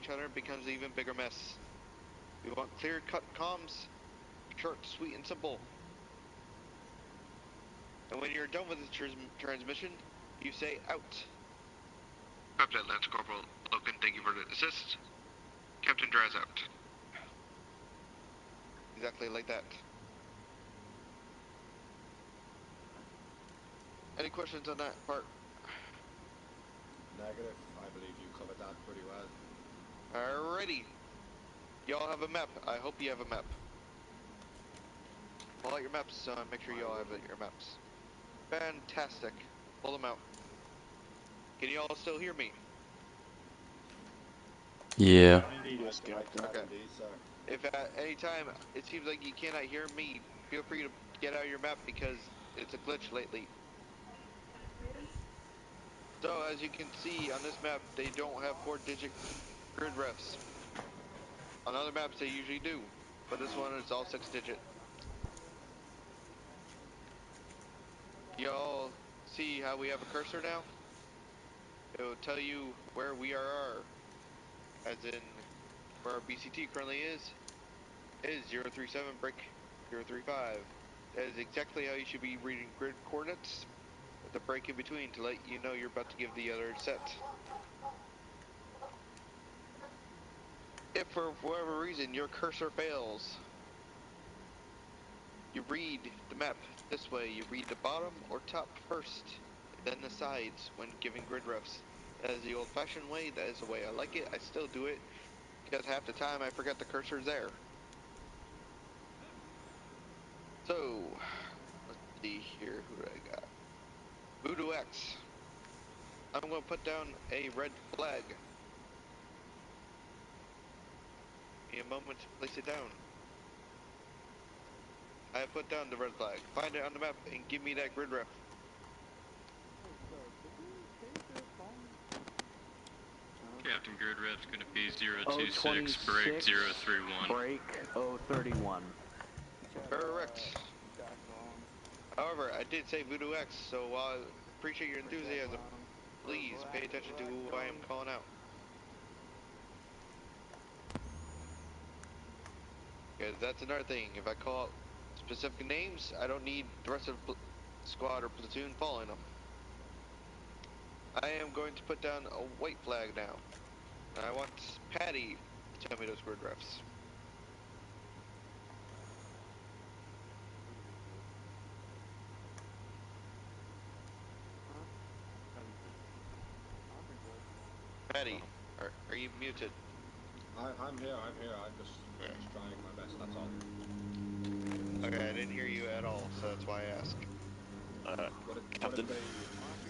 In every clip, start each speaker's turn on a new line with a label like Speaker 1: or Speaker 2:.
Speaker 1: each other, it becomes an even bigger mess. We want clear-cut comms, short, sweet, and simple. And when you're done with the transmission, you say out. Captain Lance Corporal Logan, thank you for the assist. Captain Draz out. Exactly like that. Any questions on that part?
Speaker 2: Negative. I believe you covered that pretty well.
Speaker 1: Alrighty. Y'all have a map. I hope you have a map. Pull out your maps, so make sure y'all have your maps. Fantastic. Pull them out. Can y'all still hear me?
Speaker 3: Yeah.
Speaker 2: Yes,
Speaker 1: okay.
Speaker 2: Indeed, sir.
Speaker 1: If at any time it seems like you cannot hear me, feel free to get out your map because it's a glitch lately. So as you can see on this map, they don't have 4-digit grid refs. On other maps they usually do, but this one is all 6-digit. Y'all see how we have a cursor now? It will tell you where we are, as in where our BCT currently is 037 break 035. That is exactly how you should be reading grid coordinates, with a break in between to let you know you're about to give the other set. If for whatever reason your cursor fails, you read the map this way. You read the bottom or top first, then the sides when giving grid refs. That is the old-fashioned way. That is the way I like it. I still do it because half the time I forget the cursor's there. So, let's see here. Who do I got? Voodoo X. I'm going to put down a red flag. Give me a moment to place it down. I have put down the red flag. Find it on the map and give me that grid ref.
Speaker 4: Captain Grid Ref's gonna be 026 break 031.
Speaker 5: Break 031.
Speaker 1: Correct. However, I did say Voodoo X, so while I appreciate your enthusiasm, please pay attention to who I am calling out. Because that's another thing. If I call out specific names, I don't need the rest of the squad or platoon following them. I am going to put down a white flag now. I want Patty to tell me those grid refs. Patty, are you muted?
Speaker 2: I'm here. I'm just trying my best, that's all.
Speaker 1: Okay, I didn't hear you at all, so that's why I asked.
Speaker 3: Captain?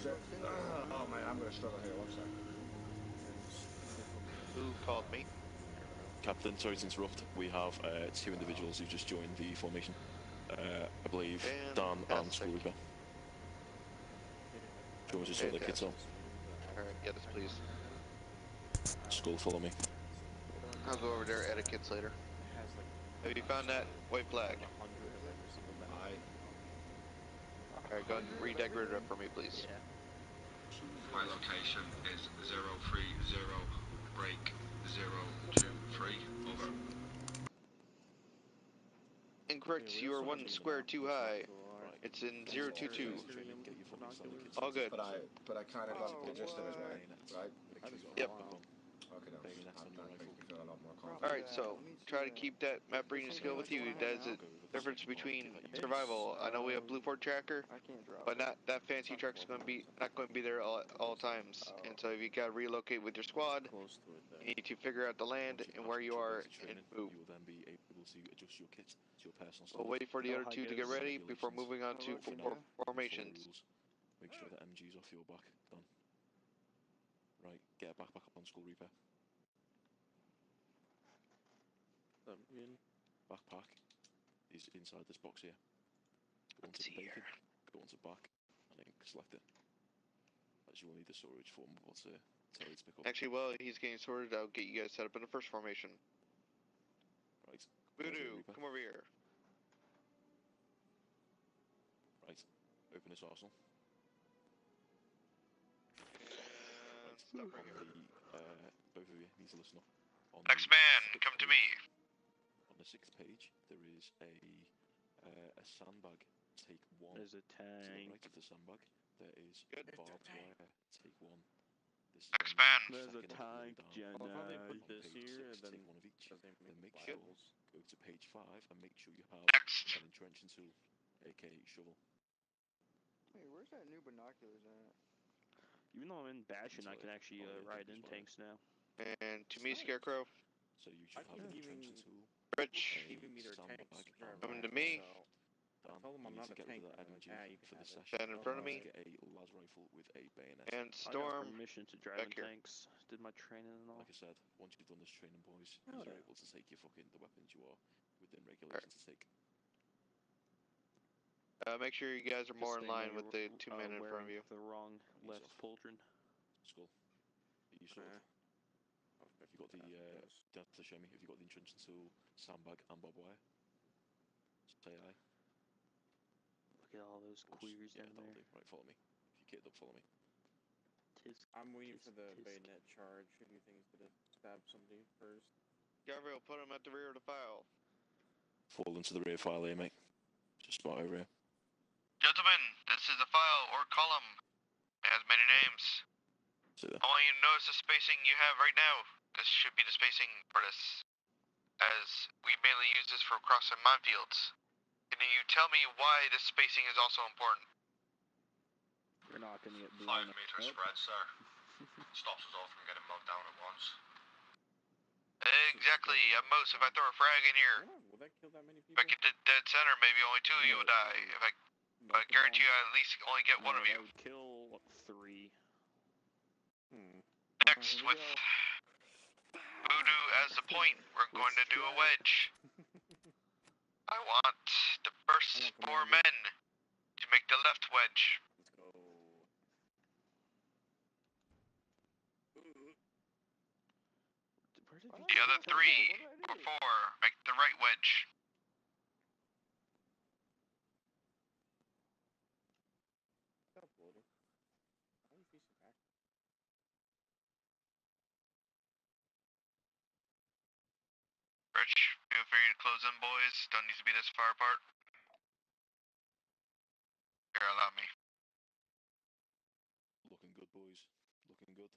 Speaker 2: Oh man, I'm gonna struggle here, one sec.
Speaker 1: Who called me?
Speaker 3: Captain, sorry to interrupt. We have 2 individuals who just joined the formation. I believe Dan and School Reaper. Do you want to sort the kits out?
Speaker 1: Alright, yes please.
Speaker 3: Skull, follow me.
Speaker 1: I'll go over there, edit kits later. Have you found that white flag?
Speaker 2: Aye.
Speaker 1: Alright, go and read that grid ref for me, please.
Speaker 6: My location is 030 break 023. Over.
Speaker 1: Incorrect, you are 1 square too high. It's in 022. All good.
Speaker 2: But I kind of got the gist of it, right?
Speaker 1: Yep.
Speaker 2: Okay, no. That makes me feel a lot more confident.
Speaker 1: Alright, so try to keep that map reading skill with you. That is the difference between survival. I know we have Blue Fort Tracker, but not that fancy track's not going to be there all times. And so if you got to relocate with your squad, you need to figure out the land and where you are and move. We'll wait for the other 2 to get ready before moving on to formations.
Speaker 3: Make sure the MG's off your back. Done. Right, get a backpack up on Skull Reaper. Backpack is inside this box here. Go onto the bacon, go onto back, and then select it. As you will need the storage form of what to tell you to pick up.
Speaker 1: Actually, while he's getting sorted, I'll get you guys set up in the first formation.
Speaker 3: Right.
Speaker 1: Voodoo, come over here.
Speaker 3: Right, open this arsenal.
Speaker 1: Stop right here.
Speaker 3: Both of you need to listen up. On
Speaker 1: Next
Speaker 3: the
Speaker 1: man,
Speaker 3: sixth
Speaker 1: come to
Speaker 3: page-
Speaker 1: me.
Speaker 3: On the 6th page, there is a sandbag. Take 1.
Speaker 7: There's a
Speaker 3: To the
Speaker 7: tank.
Speaker 3: right of the sandbag, there is
Speaker 1: Good.
Speaker 3: barbed wire. Take 1. This is
Speaker 1: Next
Speaker 3: on the
Speaker 1: man.
Speaker 7: There's a
Speaker 3: second all the way
Speaker 7: tank,
Speaker 3: down.
Speaker 7: Jenna.
Speaker 2: Well, how they
Speaker 3: On
Speaker 2: put this
Speaker 3: page
Speaker 2: here,
Speaker 3: 6,
Speaker 2: then
Speaker 3: take 1 of each.
Speaker 2: does they
Speaker 3: Then
Speaker 2: make
Speaker 3: make
Speaker 2: the
Speaker 3: sure
Speaker 2: files?
Speaker 3: go to page 5 and make sure you have
Speaker 1: Next.
Speaker 3: an entrenching tool, aka shovel.
Speaker 8: Hey, where's that new binoculars at?
Speaker 7: Even though I'm in Bastion, I
Speaker 3: Sorry,
Speaker 7: can actually
Speaker 3: oh, yeah,
Speaker 7: ride
Speaker 3: there's
Speaker 7: in
Speaker 3: one.
Speaker 7: tanks now.
Speaker 1: And to
Speaker 2: It's
Speaker 1: me,
Speaker 2: nice.
Speaker 1: Scarecrow.
Speaker 3: So you
Speaker 2: I
Speaker 3: should have
Speaker 2: keep
Speaker 3: an
Speaker 2: giving
Speaker 3: entrenching tool.
Speaker 1: Rich.
Speaker 2: giving me their
Speaker 3: Sandbag
Speaker 2: tanks.
Speaker 3: and
Speaker 1: Coming to me.
Speaker 2: So I
Speaker 3: Dan,
Speaker 2: told them
Speaker 3: you
Speaker 2: I'm
Speaker 3: need
Speaker 2: not
Speaker 3: to
Speaker 2: a
Speaker 3: get
Speaker 2: tank.
Speaker 3: rid of that
Speaker 2: They're like,
Speaker 3: energy
Speaker 2: you can
Speaker 3: for
Speaker 2: have
Speaker 3: this
Speaker 2: it.
Speaker 3: session.
Speaker 1: Stand in front of
Speaker 3: You
Speaker 1: me.
Speaker 3: need to get a las rifle with a bayonet.
Speaker 1: And
Speaker 7: I got
Speaker 1: Storm.
Speaker 7: permission to drive
Speaker 1: back
Speaker 7: in
Speaker 1: here.
Speaker 7: tanks. Did my training and all.
Speaker 3: Like I said, once you've done this training, boys,
Speaker 2: Oh,
Speaker 3: you're
Speaker 2: yeah.
Speaker 3: able to take your fucking the weapons you are within regulations to take.
Speaker 1: Make sure you guys are more in
Speaker 7: Just saying
Speaker 1: line
Speaker 7: that
Speaker 1: with the
Speaker 7: you're,
Speaker 1: 2 men in front of
Speaker 7: wearing
Speaker 1: you.
Speaker 7: the wrong left
Speaker 3: Yourself.
Speaker 7: pauldron.
Speaker 3: Skull. Are you sword? Have you got the, do you have to show me, have you got the entrenching tool, sandbag and barbed wire? Say aye.
Speaker 7: Look at all those
Speaker 3: Oops.
Speaker 7: queries
Speaker 3: Yeah,
Speaker 7: down
Speaker 3: that'll
Speaker 7: there.
Speaker 3: do. Right, follow me. If you get up, follow me.
Speaker 7: Tisk,
Speaker 2: I'm waiting for
Speaker 7: tisk,
Speaker 2: the
Speaker 7: tisk.
Speaker 2: bayonet charge. Who do you think is gonna stab somebody first?
Speaker 1: Gabriel, put him at the rear of the file.
Speaker 3: Fall into the rear file here, mate. Just spot over here.
Speaker 1: Gentlemen, this is a file or column. It has many names.
Speaker 3: See there.
Speaker 1: I want you to notice the spacing you have right now. This should be the spacing for this, as we mainly use this for crossing minefields. Can you tell me why this spacing is also important?
Speaker 7: You're not gonna get
Speaker 6: 5
Speaker 7: blown
Speaker 6: meter
Speaker 7: up.
Speaker 6: spread, sir. Stops us all from getting mowed down at once.
Speaker 1: Exactly. At most, if I throw a frag in here,
Speaker 2: Yeah, will that kill that many
Speaker 1: if
Speaker 2: people?
Speaker 1: I get dead center, maybe only 2 of you will die. If I guarantee you, I at least only get 1 of you.
Speaker 7: That would kill 3.
Speaker 1: Next,
Speaker 2: Here we
Speaker 1: with
Speaker 2: go.
Speaker 1: voodoo as the point, we're going to do a wedge. I want the first 4 men to make the left wedge.
Speaker 2: Let's go.
Speaker 7: Where did
Speaker 1: The other 3 or 4 make the right wedge.
Speaker 2: Stop loading. Why are you facing back?
Speaker 1: Rich, feel free to close in, boys. Don't need to be this far apart. Here, allow me.
Speaker 3: Looking good, boys. Looking good.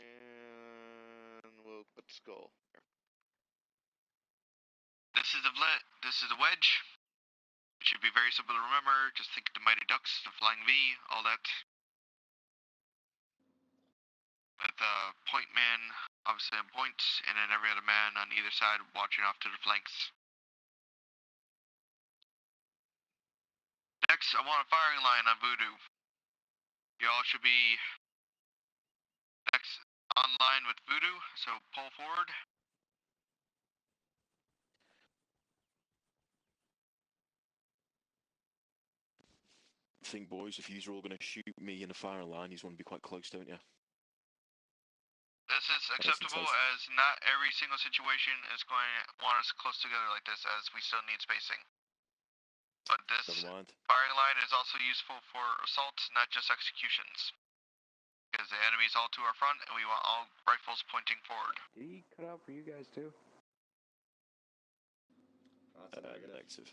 Speaker 1: And we'll put the skull here. This is the wedge. It should be very simple to remember. Just think of the Mighty Ducks, the Flying V, all that. With point man obviously on points, and then every other man on either side watching off to the flanks. Next, I want a firing line on Voodoo. Y'all should be next online with Voodoo, so pull forward.
Speaker 3: I think, boys, if you're all going to shoot me in a firing line, you want to be quite close, don't you?
Speaker 1: This is acceptable as not every single situation is going to want us close together like this, as we still need spacing. But this
Speaker 3: Never mind.
Speaker 1: firing line is also useful for assaults, not just executions. Because the enemy is all to our front, and we want all rifles pointing forward.
Speaker 5: Did he cut out for you guys too?
Speaker 2: That's a negative.
Speaker 3: Negative.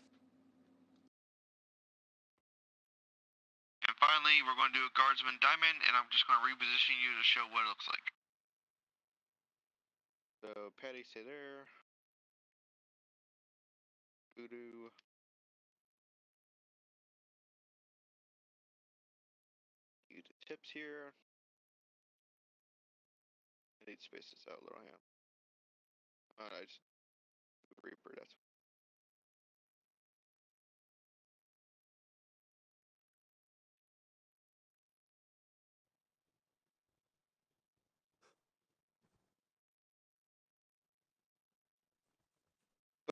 Speaker 1: And finally, we're going to do a guardsman diamond, and I'm just going to reposition you to show what it looks like. So, Patty, stay there. Voodoo. You the tips here. I need to space this out a little, yeah. I just Reaper, that's.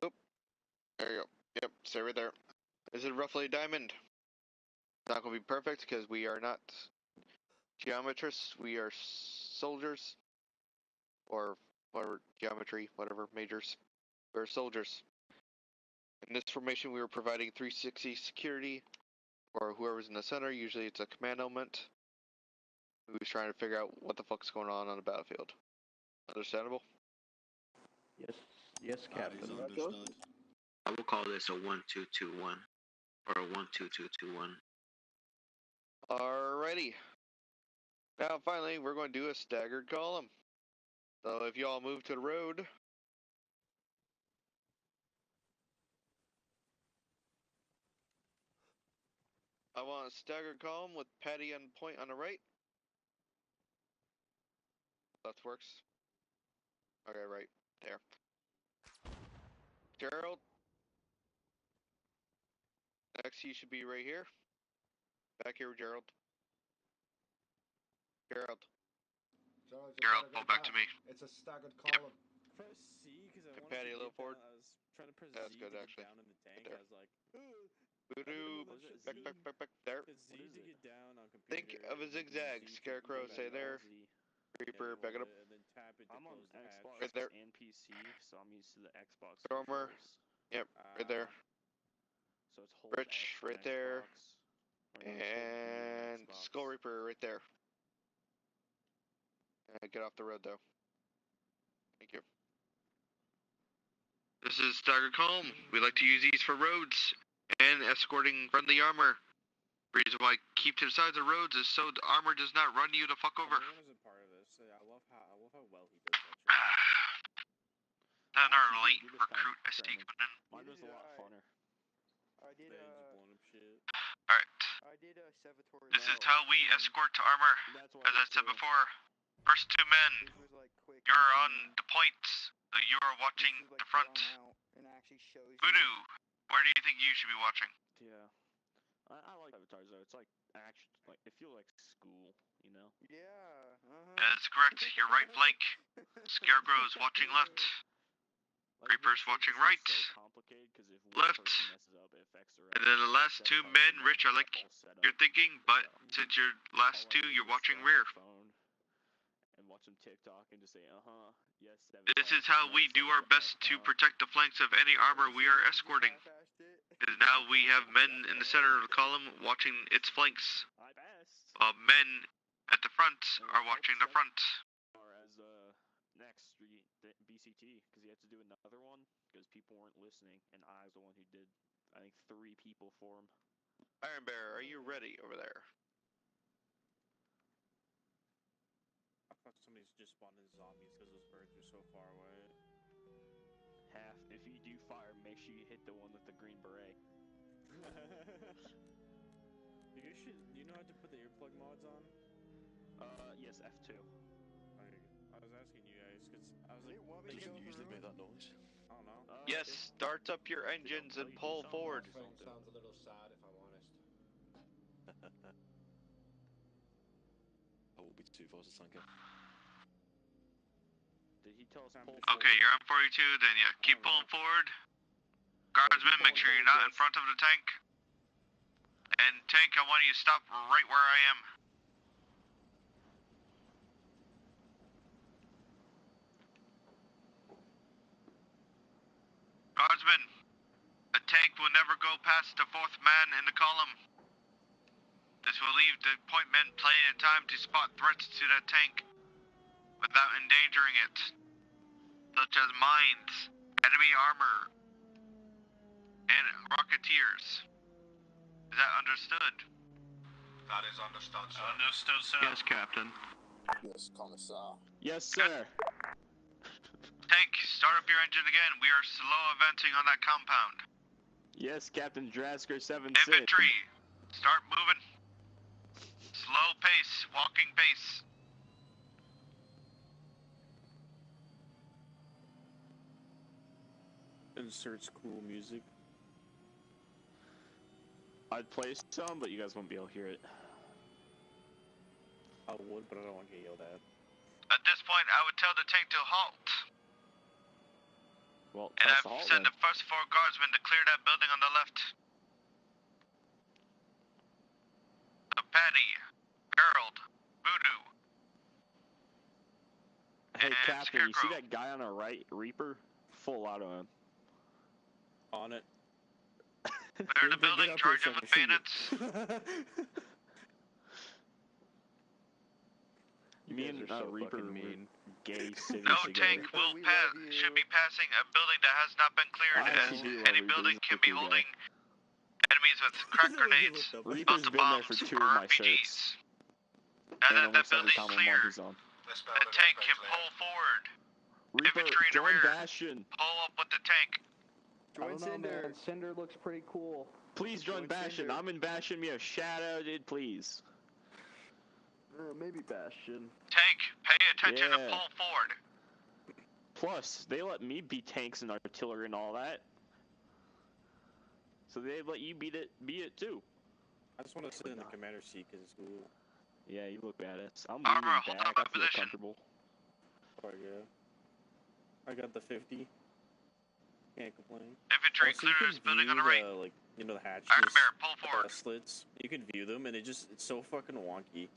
Speaker 1: Boop. There you go. Yep, stay right there. Is it roughly a diamond? Not gonna be perfect because we are not geometrists. We are soldiers, or whatever geometry, whatever majors. We're soldiers. In this formation, we are providing 360 security or whoever's in the center. Usually it's a command element who's trying to figure out what the fuck's going on the battlefield. Understandable?
Speaker 5: Yes, Captain.
Speaker 2: Understood.
Speaker 9: I will call this a 1-2-2-1 or a 1-2-2-2-1.
Speaker 1: Alrighty. Now finally, we're going to do a staggered column. So if you all move to the road. I want a staggered column with Patty on point on the right. That works. Okay, right there. Gerald. Next, you should be right here. Back here, Gerald. Gerald.
Speaker 6: Gerald, pull back to me.
Speaker 2: It's a staggered column.
Speaker 10: Press C because I wanted
Speaker 1: Patty,
Speaker 10: to
Speaker 1: a little
Speaker 10: get
Speaker 1: forward.
Speaker 10: down. I was trying to press
Speaker 1: That's
Speaker 10: Z
Speaker 1: good,
Speaker 10: to
Speaker 1: actually.
Speaker 10: get down in the tank.
Speaker 1: Right there.
Speaker 10: I was like,
Speaker 1: Voodoo.
Speaker 10: What is it,
Speaker 1: Back,
Speaker 10: Z?
Speaker 1: back. There.
Speaker 10: it's Z
Speaker 7: What is
Speaker 10: to
Speaker 7: it?
Speaker 10: get down on computer.
Speaker 1: Think of a
Speaker 10: and then
Speaker 1: zigzag.
Speaker 10: Z to
Speaker 1: Scarecrow,
Speaker 10: go
Speaker 1: stay
Speaker 10: back
Speaker 1: there.
Speaker 10: on Z,
Speaker 1: Reaper,
Speaker 10: and
Speaker 1: back it
Speaker 10: hold
Speaker 1: up.
Speaker 10: and then tap it to
Speaker 7: I'm on
Speaker 10: close the hatch.
Speaker 7: Xbox
Speaker 1: Right there.
Speaker 7: and PC, so I'm used to the Xbox
Speaker 1: Warhmmer.
Speaker 7: controls.
Speaker 1: Yep, right there.
Speaker 7: So it's hold
Speaker 1: Rich,
Speaker 7: X on
Speaker 1: right there.
Speaker 7: Xbox, or no, it's hold B on
Speaker 1: And
Speaker 7: Xbox.
Speaker 1: Skull Reaper right there. Get off the road though. Thank you. This is staggered column. We like to use these for roads and escorting friendly armor. Reason why I keep to the sides of roads is so the armor does not run you the fuck over.
Speaker 10: Everyone is a part of this. I love how well he does that.
Speaker 6: Then our
Speaker 7: Actually,
Speaker 6: elite
Speaker 7: we did this kind of
Speaker 6: recruit SD
Speaker 7: training.
Speaker 6: coming in.
Speaker 7: Mine was a lot funner.
Speaker 8: I did
Speaker 10: They just blowing up shit.
Speaker 6: Alright.
Speaker 8: I did Salvatore.
Speaker 6: This is how we escort to armor.
Speaker 7: That's what
Speaker 6: As I said
Speaker 7: do.
Speaker 6: before, first two men,
Speaker 8: This was like quick.
Speaker 6: you're on the points. So you are watching
Speaker 8: This was, like,
Speaker 6: the front.
Speaker 8: drawn out and actually shows you.
Speaker 6: Voodoo, where do you think you should be watching?
Speaker 7: Yeah. I like avatars though. It's like action, like it feels like school, you know.
Speaker 8: Yeah.
Speaker 6: That's correct. Your right flank. Scarecrow's watching left.
Speaker 7: Like,
Speaker 6: Reaper's
Speaker 7: this
Speaker 6: watching
Speaker 7: is
Speaker 6: right.
Speaker 7: so complicated 'cause if one
Speaker 6: Left.
Speaker 7: person messes up, it affects the rest.
Speaker 6: And then the last
Speaker 7: Instead
Speaker 6: two
Speaker 7: of
Speaker 6: men,
Speaker 7: having
Speaker 6: Rich, I
Speaker 7: one
Speaker 6: like
Speaker 7: all set
Speaker 6: you're
Speaker 7: up,
Speaker 6: thinking, but
Speaker 7: so
Speaker 6: since you're
Speaker 7: all
Speaker 6: last
Speaker 7: I
Speaker 6: two,
Speaker 7: do
Speaker 6: you're
Speaker 7: is
Speaker 6: watching
Speaker 7: stay on my
Speaker 6: rear.
Speaker 7: phone and watch some TikTok and just say, yes.
Speaker 6: This is how we do our best to protect the flanks of any armor we are escorting. Because now we have men in the center of the column watching its flanks,
Speaker 7: I passed.
Speaker 6: while men at the front are watching the front.
Speaker 7: Or as next BCT, because he had to do another one because people weren't listening, and I was the one who did. I think 3 people for him.
Speaker 1: Iron Bear, are you ready over there?
Speaker 10: I thought somebody's just spawned in zombies because those birds are so far away.
Speaker 7: Half. If you do fire, make sure you hit the one with the green beret.
Speaker 10: Do you know how to put the earplug mods on?
Speaker 7: Yes, F2.
Speaker 10: I was asking you guys because I was like,
Speaker 3: Does it usually make that noise?
Speaker 10: I don't know.
Speaker 1: Yes, start up your engines and pull forward.
Speaker 2: Thing sounds a little sad if I'm honest.
Speaker 3: I won't be too far to tank it.
Speaker 7: Did he tell us pull
Speaker 6: Okay, you're on 42, then yeah, keep pulling forward. Guardsmen, make sure you're not in front of the tank. And tank, I want you to stop right where I am. Guardsmen, a tank will never go past the 4th man in the column. This will leave the point men plenty of time to spot threats to that tank without endangering it, such as mines, enemy armor, and rocketeers. Is that understood? That is understood, sir.
Speaker 4: Understood, sir.
Speaker 6: Yes, Captain.
Speaker 2: Yes, Commissar.
Speaker 7: Yes, sir.
Speaker 6: Tank, start up your engine again. We are slow advancing on that compound.
Speaker 7: Yes, Captain Drasker 7-6.
Speaker 6: Infantry, start moving. Slow pace, walking pace.
Speaker 10: Inserts cool music.
Speaker 7: I'd play some, but you guys won't be able to hear it.
Speaker 10: I would, but I don't want to get yelled at.
Speaker 6: At this point, I would tell the tank to halt.
Speaker 7: Well,
Speaker 6: And
Speaker 7: tell us
Speaker 6: I've
Speaker 7: to halt
Speaker 6: sent
Speaker 7: then.
Speaker 6: the first 4 guardsmen to clear that building on the left. Patty, Gerald, Voodoo.
Speaker 7: Hey,
Speaker 6: and
Speaker 7: Captain, you see
Speaker 6: Scarecrow.
Speaker 7: that guy on our right, Reaper? Full out of him.
Speaker 10: On it.
Speaker 6: Clear the building, charge them with bayonets.
Speaker 7: Me and Reaper mean gay cities
Speaker 6: No
Speaker 7: together.
Speaker 6: tank will should be passing a building that has not been cleared, as any building can be holding enemies with crack grenades,
Speaker 7: Reaper's been there for
Speaker 6: bombs,
Speaker 7: 2
Speaker 6: or
Speaker 7: of my
Speaker 6: RPGs.
Speaker 7: certs.
Speaker 6: Now
Speaker 7: And
Speaker 6: that
Speaker 7: almost every
Speaker 6: building's
Speaker 7: common
Speaker 6: clear,
Speaker 7: one he's on.
Speaker 6: the tank can pull forward.
Speaker 7: Reaper,
Speaker 6: Infantry in the
Speaker 7: join
Speaker 6: rear.
Speaker 7: Bastion.
Speaker 6: Pull up with the tank.
Speaker 5: I don't know, man. Cinder looks pretty cool.
Speaker 7: Please join Bastion. I'm in Bastion. We have shout-outed, please.
Speaker 5: Maybe Bastion.
Speaker 6: Tank, pay attention and
Speaker 7: Yeah.
Speaker 6: pull forward.
Speaker 7: Plus, they let me beat tanks and artillery and all that. So they let you beat it too.
Speaker 10: I just want to sit in the commander seat because it's cool.
Speaker 7: Yeah, you look badass. I'm
Speaker 6: Arma,
Speaker 7: leaning
Speaker 6: hold
Speaker 7: back.
Speaker 6: on my
Speaker 7: I feel
Speaker 6: position.
Speaker 7: comfortable.
Speaker 10: Oh yeah. I got the 50. Can't complain.
Speaker 6: Infantry,
Speaker 10: Also,
Speaker 6: clear
Speaker 10: you
Speaker 6: this
Speaker 10: can
Speaker 6: building on
Speaker 10: view
Speaker 6: the right.
Speaker 10: like, you know, the hatches,
Speaker 6: Iron Bear, pull forward.
Speaker 10: slits. You can view them, and it's so fucking wonky.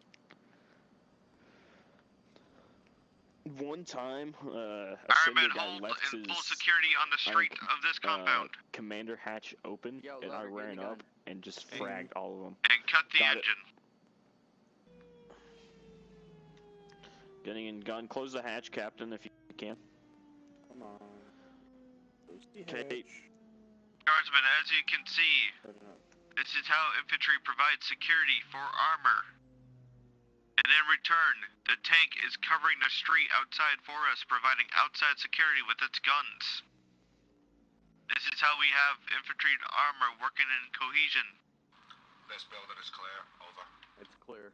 Speaker 7: One time, a
Speaker 6: Iron Man
Speaker 7: Cinder guy
Speaker 6: hold
Speaker 7: left
Speaker 6: in
Speaker 7: his
Speaker 6: full security on the street of this compound.
Speaker 7: commander hatch open,
Speaker 8: Yo,
Speaker 7: and I
Speaker 8: Leonard,
Speaker 7: ran
Speaker 8: give me
Speaker 7: up
Speaker 8: gun.
Speaker 7: and just fragged all of them.
Speaker 6: And cut the
Speaker 7: Got it.
Speaker 6: engine.
Speaker 7: Getting in gun. Close the hatch, Captain, if you can.
Speaker 10: Come on. Close the
Speaker 7: Okay.
Speaker 10: hatch.
Speaker 6: Guardsmen, as you can see,
Speaker 10: Turn it up.
Speaker 6: this is how infantry provides security for armor. And in return, the tank is covering the street outside for us, providing outside security with its guns. This is how we have infantry and armor working in cohesion.
Speaker 2: This building is clear. Over.
Speaker 5: It's clear.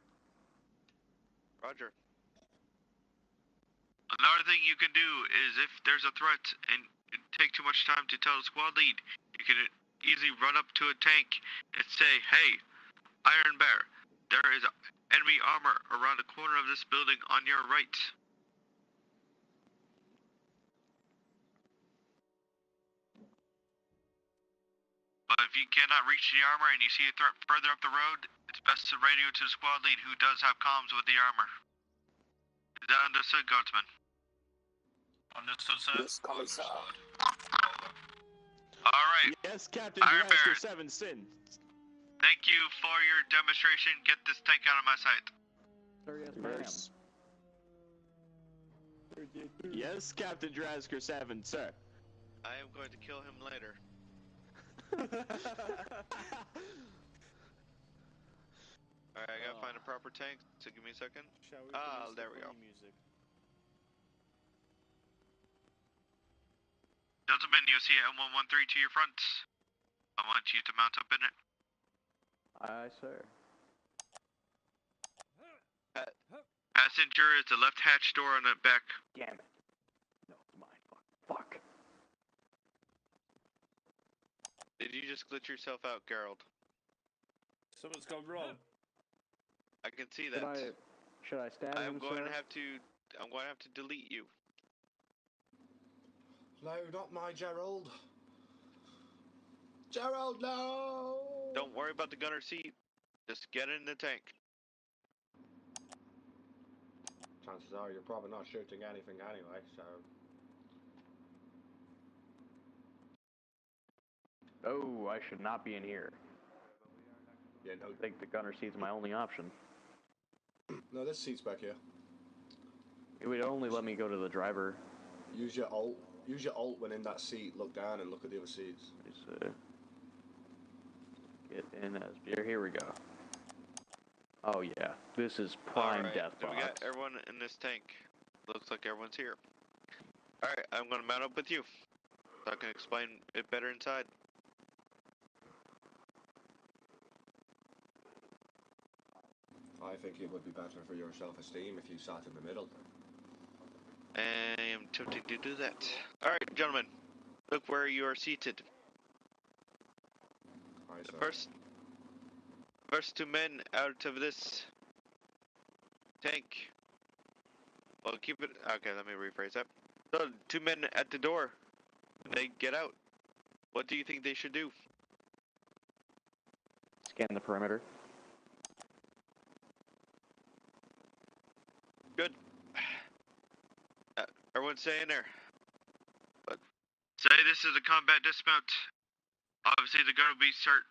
Speaker 1: Roger.
Speaker 6: Another thing you can do is if there's a threat and it take too much time to tell the squad lead, you can easily run up to a tank and say, "Hey, Iron Bear, there is enemy armor around the corner of this building on your right." But if you cannot reach the armor and you see a threat further up the road, it's best to radio to the squad lead who does have comms with the armor. Is that understood, Guardsman? Understood, sir.
Speaker 2: Yes,
Speaker 6: Alright.
Speaker 7: Yes, Captain
Speaker 6: Iron
Speaker 7: Drasker
Speaker 6: Bear.
Speaker 7: 7 Sin.
Speaker 6: Thank you for your demonstration. Get this tank out of my sight.
Speaker 5: Sir, yes,
Speaker 7: Verse. Yes, Captain Drasker 7, sir.
Speaker 1: I am going to kill him later. Alright, I gotta find a proper tank, so give me a second.
Speaker 10: Shall we
Speaker 1: Ah,
Speaker 10: release
Speaker 1: there
Speaker 10: the
Speaker 1: we go.
Speaker 10: funny music?
Speaker 6: Gentlemen, you'll see M113 to your front. I want you to mount up in it.
Speaker 5: Aye, sir.
Speaker 6: Passenger is the left hatch door on the back.
Speaker 5: Damn it. No, it's mine. Fuck.
Speaker 1: Did you just glitch yourself out, Gerald?
Speaker 10: Something's gone wrong.
Speaker 1: I can see that.
Speaker 5: Should I stab him,
Speaker 1: I'm going
Speaker 5: sir?
Speaker 1: to have to delete you.
Speaker 2: No, not my Gerald. Gerald, no!
Speaker 1: Don't worry about the gunner seat. Just get in the tank.
Speaker 2: Chances are you're probably not shooting anything anyway, so...
Speaker 5: Oh, I should not be in here.
Speaker 2: Yeah, no,
Speaker 5: I think the gunner seat's my only option.
Speaker 2: no, this seat's back here.
Speaker 5: It would only let me go to the driver.
Speaker 2: Use your alt. Use your alt when in that seat. Look down and look at the other seats.
Speaker 5: Get in as... Here we go. Oh yeah, this is prime
Speaker 1: Alright,
Speaker 5: death
Speaker 1: so we
Speaker 5: box.
Speaker 1: got everyone in this tank. Looks like everyone's here. Alright, I'm gonna mount up with you, so I can explain it better inside.
Speaker 2: I think it would be better for your self-esteem if you sat in the middle.
Speaker 1: I am tempted to do that. Alright, gentlemen, look where you are seated.
Speaker 2: Aye,
Speaker 1: The
Speaker 2: sir.
Speaker 1: first two men out of this tank. Well, keep it. Okay, let me rephrase that. So, two men at the door. They get out. What do you think they should do?
Speaker 5: Scan the perimeter.
Speaker 1: Good. Everyone stay in there.
Speaker 6: Say this is a combat dismount. obviously they're gonna be start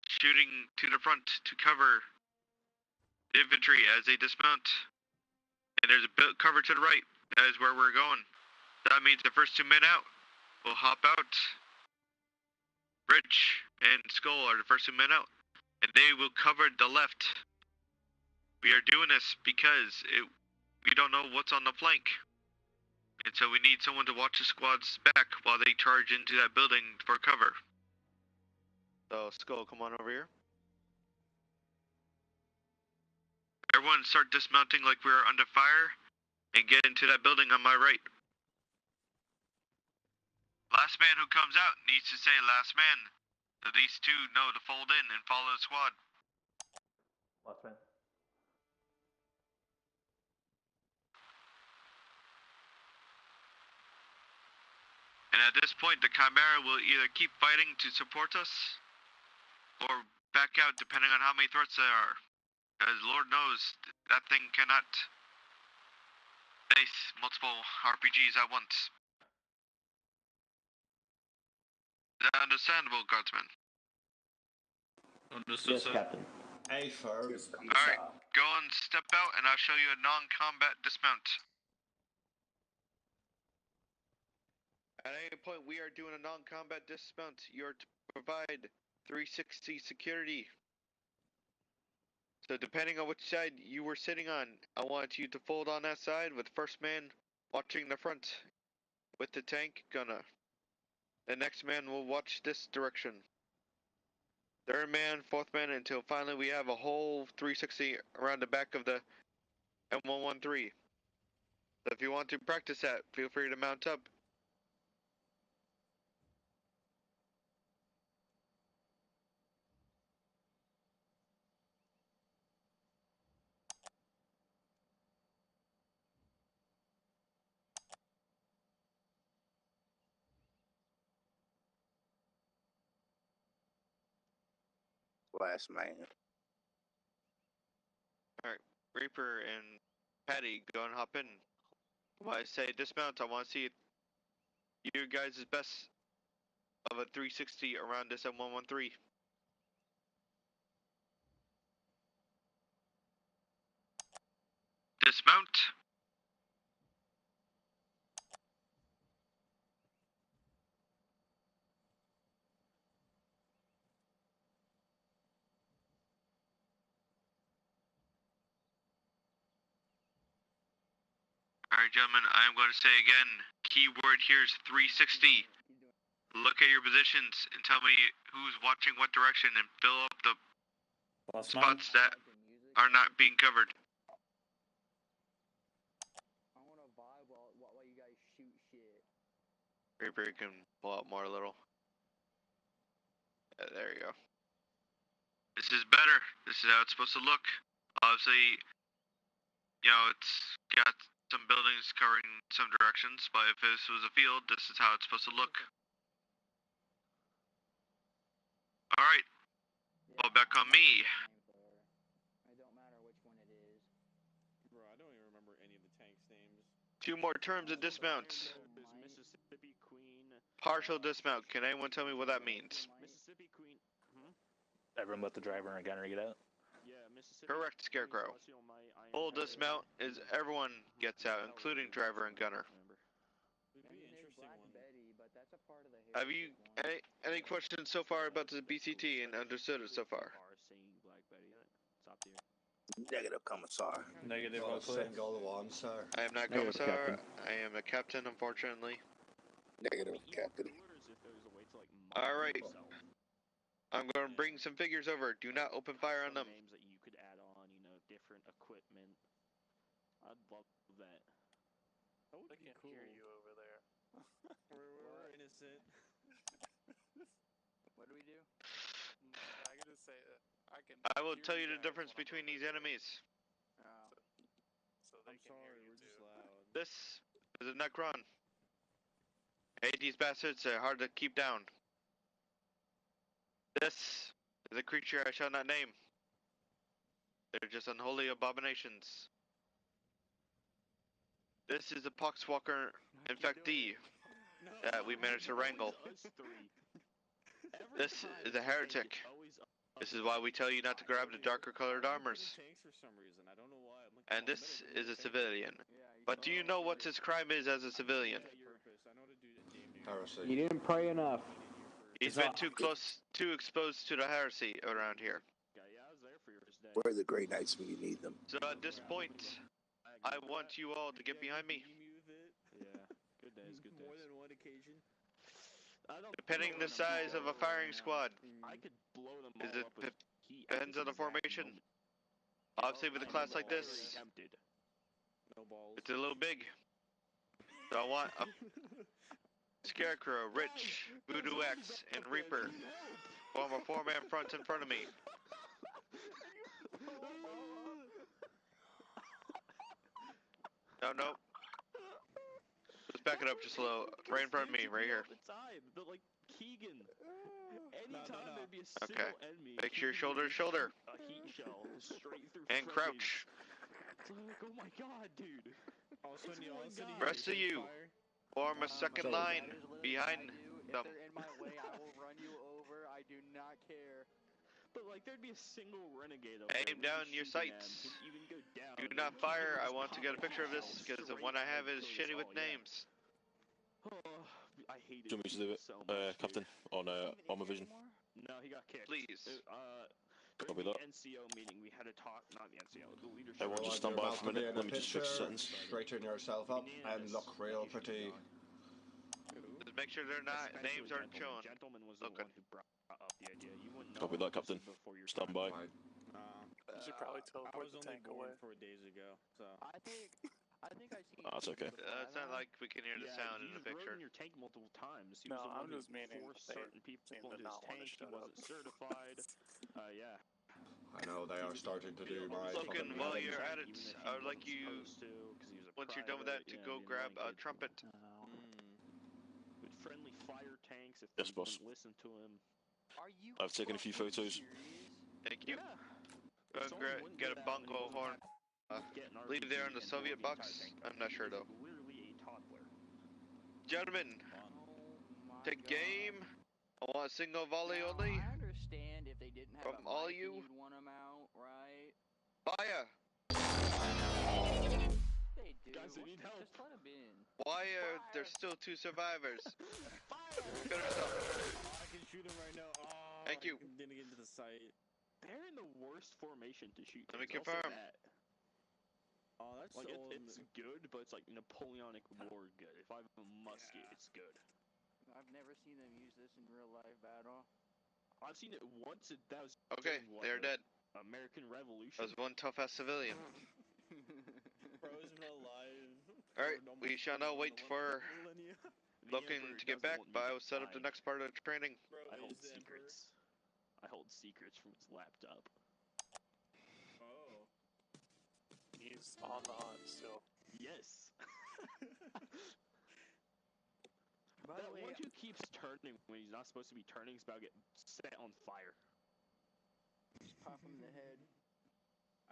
Speaker 6: shooting to the front to cover the infantry as they dismount. And there's a cover to the right. That is where we're going. That means the first 2 men out will hop out. Rich and Skull are the first 2 men out, and they will cover the left. We are doing this because we don't know what's on the flank. And so we need someone to watch the squads back while they charge into that building for cover.
Speaker 1: So, Skull, come on over here.
Speaker 6: Everyone start dismounting like we're under fire and get into that building on my right. Last man who comes out needs to say last man. So these 2 know to fold in and follow the squad.
Speaker 5: Last man.
Speaker 6: And at this point, the Chimera will either keep fighting to support us or back out depending on how many threats there are. Because Lord knows that thing cannot face multiple RPGs at once. Is that understandable, Guardsman?
Speaker 5: Yes, Captain.
Speaker 2: Hey, Ferg.
Speaker 6: Alright, go and step out and I'll show you a non-combat dismount.
Speaker 1: At any point we are doing a non-combat dismount, you're to provide 360 security. So depending on which side you were sitting on, I want you to fold on that side with first man watching the front with the tank gunner. The next man will watch this direction. Third man, fourth man, until finally we have a whole 360 around the back of the M113. So if you want to practice that, feel free to mount up.
Speaker 11: Last man.
Speaker 1: Alright, Reaper and Patty, go and hop in. When I say dismount, I want to see you guys' best of a 360 around this M113.
Speaker 6: Dismount. Alright, gentlemen, I'm going to say again, keyword here is 360. Look at your positions and tell me who's watching what direction and fill up the spots that are not being covered.
Speaker 8: I want to vibe while you guys shoot shit.
Speaker 1: Reaper, you can pull out more a little. Yeah, there you go.
Speaker 6: This is better. This is how it's supposed to look. Obviously, you know, it's got some buildings covering some directions, but if this was a field, this is how it's supposed to look. Alright, fall back on me.
Speaker 8: It don't matter which one it is.
Speaker 10: Bro, I don't even remember any of the tanks' names.
Speaker 1: 2 more terms of dismount.
Speaker 7: Mississippi Queen.
Speaker 1: Partial dismount. Can anyone tell me what that means?
Speaker 7: Mississippi Queen.
Speaker 5: Everyone but the driver and gunner get out?
Speaker 7: Yeah, Mississippi.
Speaker 1: Correct, Scarecrow. Full dismount is everyone gets out, including driver and gunner.
Speaker 10: Would be an interesting one.
Speaker 8: Betty, but that's a part of the
Speaker 1: Have you any questions so far about the BCT and understood it so far?
Speaker 11: Negative, Commissar.
Speaker 10: Negative,
Speaker 2: Got a
Speaker 10: hopefully.
Speaker 2: single one, sir.
Speaker 1: I am not
Speaker 5: Negative,
Speaker 1: Commissar.
Speaker 5: Captain.
Speaker 1: I am a captain, unfortunately.
Speaker 11: Negative, Captain.
Speaker 1: Alright. I'm going to bring some figures over. Do not open fire on them.
Speaker 7: Names that you could add on, you know, different equipment. I'd love that.
Speaker 10: That would be cool.
Speaker 8: hear you over there.
Speaker 10: We're innocent.
Speaker 8: What do we do?
Speaker 12: I can just say that I can.
Speaker 1: I will
Speaker 12: hear
Speaker 1: tell you the
Speaker 12: guys
Speaker 1: difference
Speaker 12: when I'm
Speaker 1: between
Speaker 12: over
Speaker 1: these
Speaker 12: there,
Speaker 1: enemies.
Speaker 12: so they
Speaker 10: I'm
Speaker 12: can hear
Speaker 10: sorry,
Speaker 12: you
Speaker 10: we're
Speaker 12: too.
Speaker 10: just loud.
Speaker 1: This is a Necron. Hey, these bastards are hard to keep down. This is a creature I shall not name. They're just unholy abominations. This is a poxwalker infectee that we managed to wrangle. This is a heretic. This is why we tell you not to grab the darker colored armors. And this is a civilian. But do you know what his crime is as a civilian?
Speaker 2: Heresy.
Speaker 5: You didn't pray enough.
Speaker 1: He's been too exposed to the heresy around here.
Speaker 11: Where are the Grey Knights when you need them?
Speaker 1: So at this point, I want you all to get behind me.
Speaker 7: Yeah, good days, good days.
Speaker 10: More than one occasion.
Speaker 1: Depending the size of a firing squad,
Speaker 7: I could blow them
Speaker 1: is
Speaker 7: all
Speaker 1: it
Speaker 7: up with heat at
Speaker 1: depends
Speaker 7: this
Speaker 1: on the
Speaker 7: exact
Speaker 1: formation.
Speaker 7: moment.
Speaker 1: Obviously with a class like this,
Speaker 7: Tempted.
Speaker 10: No balls.
Speaker 1: it's a little big. So I want a Scarecrow, Rich, Voodoo X, and Reaper. Form a four-man front in front of me. No. Let's back it up just a little. Right in front of me, right here.
Speaker 7: All the time, but like Keegan. Anytime there'd be a single
Speaker 1: Okay.
Speaker 7: enemy.
Speaker 1: Make sure
Speaker 7: Keegan
Speaker 1: shoulder to
Speaker 7: would
Speaker 1: shoulder.
Speaker 7: A heat shell straight through.
Speaker 1: And crouch.
Speaker 7: It's like, oh my god, dude.
Speaker 10: Also,
Speaker 1: Rest of you, form a second line behind
Speaker 8: If
Speaker 1: them.
Speaker 8: they're in my way, I will run you over. I do not care.
Speaker 7: But like, there'd be a single renegade up
Speaker 1: Aim
Speaker 7: there.
Speaker 1: down your sights.
Speaker 7: Even go down.
Speaker 1: Do not fire. I want to get a picture of this because the one I have is shitty with names.
Speaker 7: Oh, I hate it.
Speaker 3: Do you want me to do it,
Speaker 7: so much,
Speaker 3: Captain, on Arma Vision?
Speaker 7: No, he got kicked.
Speaker 1: Please.
Speaker 3: Copy
Speaker 7: During
Speaker 3: that.
Speaker 7: the NCO meeting, we had a talk. Not the NCO, the leadership.
Speaker 3: Everyone just stand by for a minute. Let me just fix the settings.
Speaker 2: Straighten yourself up and look real pretty.
Speaker 1: Just make sure they're not names aren't shown.
Speaker 7: Gentleman was the one who brought up the idea. You wouldn't know
Speaker 3: Copy that, Captain.
Speaker 7: before your
Speaker 3: Stand by.
Speaker 12: You should probably
Speaker 10: I
Speaker 12: teleport
Speaker 10: was
Speaker 12: the
Speaker 10: only
Speaker 12: tank
Speaker 10: born
Speaker 12: away.
Speaker 10: 4 days ago, so.
Speaker 8: I think I seen.
Speaker 3: That's okay.
Speaker 1: It's not like we can hear the sound in the picture.
Speaker 7: Rode in your tank multiple times. He
Speaker 12: No,
Speaker 7: was the one
Speaker 12: I'm
Speaker 7: who
Speaker 12: just meaning
Speaker 7: forced
Speaker 12: they
Speaker 7: certain people
Speaker 12: seem to
Speaker 7: into his
Speaker 12: not wanna
Speaker 7: tank. He
Speaker 12: shut
Speaker 7: wasn't
Speaker 12: up.
Speaker 7: certified. Yeah.
Speaker 2: I know they are starting to do my
Speaker 1: Logan,
Speaker 2: fucking
Speaker 1: while
Speaker 2: wedding.
Speaker 1: you're at it, I would like you, once you're done with that, to go grab a trumpet.
Speaker 7: With friendly fire tanks, if
Speaker 3: Yes,
Speaker 7: they
Speaker 3: boss.
Speaker 7: wouldn't listen to him.
Speaker 8: Are you?
Speaker 3: I've taken a few photos.
Speaker 1: Thank you.
Speaker 7: Yeah.
Speaker 1: Go and get a bungo horn. Leave it there on the Soviet box. I'm not sure though.
Speaker 7: Literally a toddler.
Speaker 1: Gentlemen,
Speaker 8: Oh
Speaker 1: take game. I want a single volley
Speaker 8: Now,
Speaker 1: only.
Speaker 8: I understand if they didn't have
Speaker 1: From
Speaker 8: a
Speaker 1: all
Speaker 8: mic and
Speaker 1: you.
Speaker 8: you'd want them out, right?
Speaker 1: Fire!
Speaker 8: They do.
Speaker 7: Guys, they need help.
Speaker 8: Just let them in.
Speaker 1: Why are there still 2 survivors? Good
Speaker 10: I
Speaker 1: stuff.
Speaker 10: can shoot him right now. Oh,
Speaker 1: Thank you.
Speaker 10: I didn't get into the site.
Speaker 7: They're in the worst formation to shoot.
Speaker 1: Let me
Speaker 7: things, I'll say
Speaker 1: confirm.
Speaker 7: that.
Speaker 10: Oh, that's
Speaker 7: Like,
Speaker 10: so
Speaker 7: it's good, but it's like Napoleonic War good. If I have a musket, it's good.
Speaker 8: I've never seen them use this in real life battle.
Speaker 7: I've seen it once. That was
Speaker 1: Okay,
Speaker 7: during what,
Speaker 1: they're
Speaker 7: the
Speaker 1: dead.
Speaker 7: American Revolution.
Speaker 1: That was one tough ass civilian.
Speaker 10: frozen alive.
Speaker 1: Alright, we shall now wait for Logan to get back, but I will set up the next part of the training.
Speaker 7: I hold secrets. I hold secrets from his laptop.
Speaker 10: Oh.
Speaker 12: He's on the hunt still.
Speaker 7: Yes.
Speaker 8: By
Speaker 7: That
Speaker 8: the way,
Speaker 7: one who keeps turning when he's not supposed to be turning is about to get set on fire.
Speaker 8: just pop him in the head.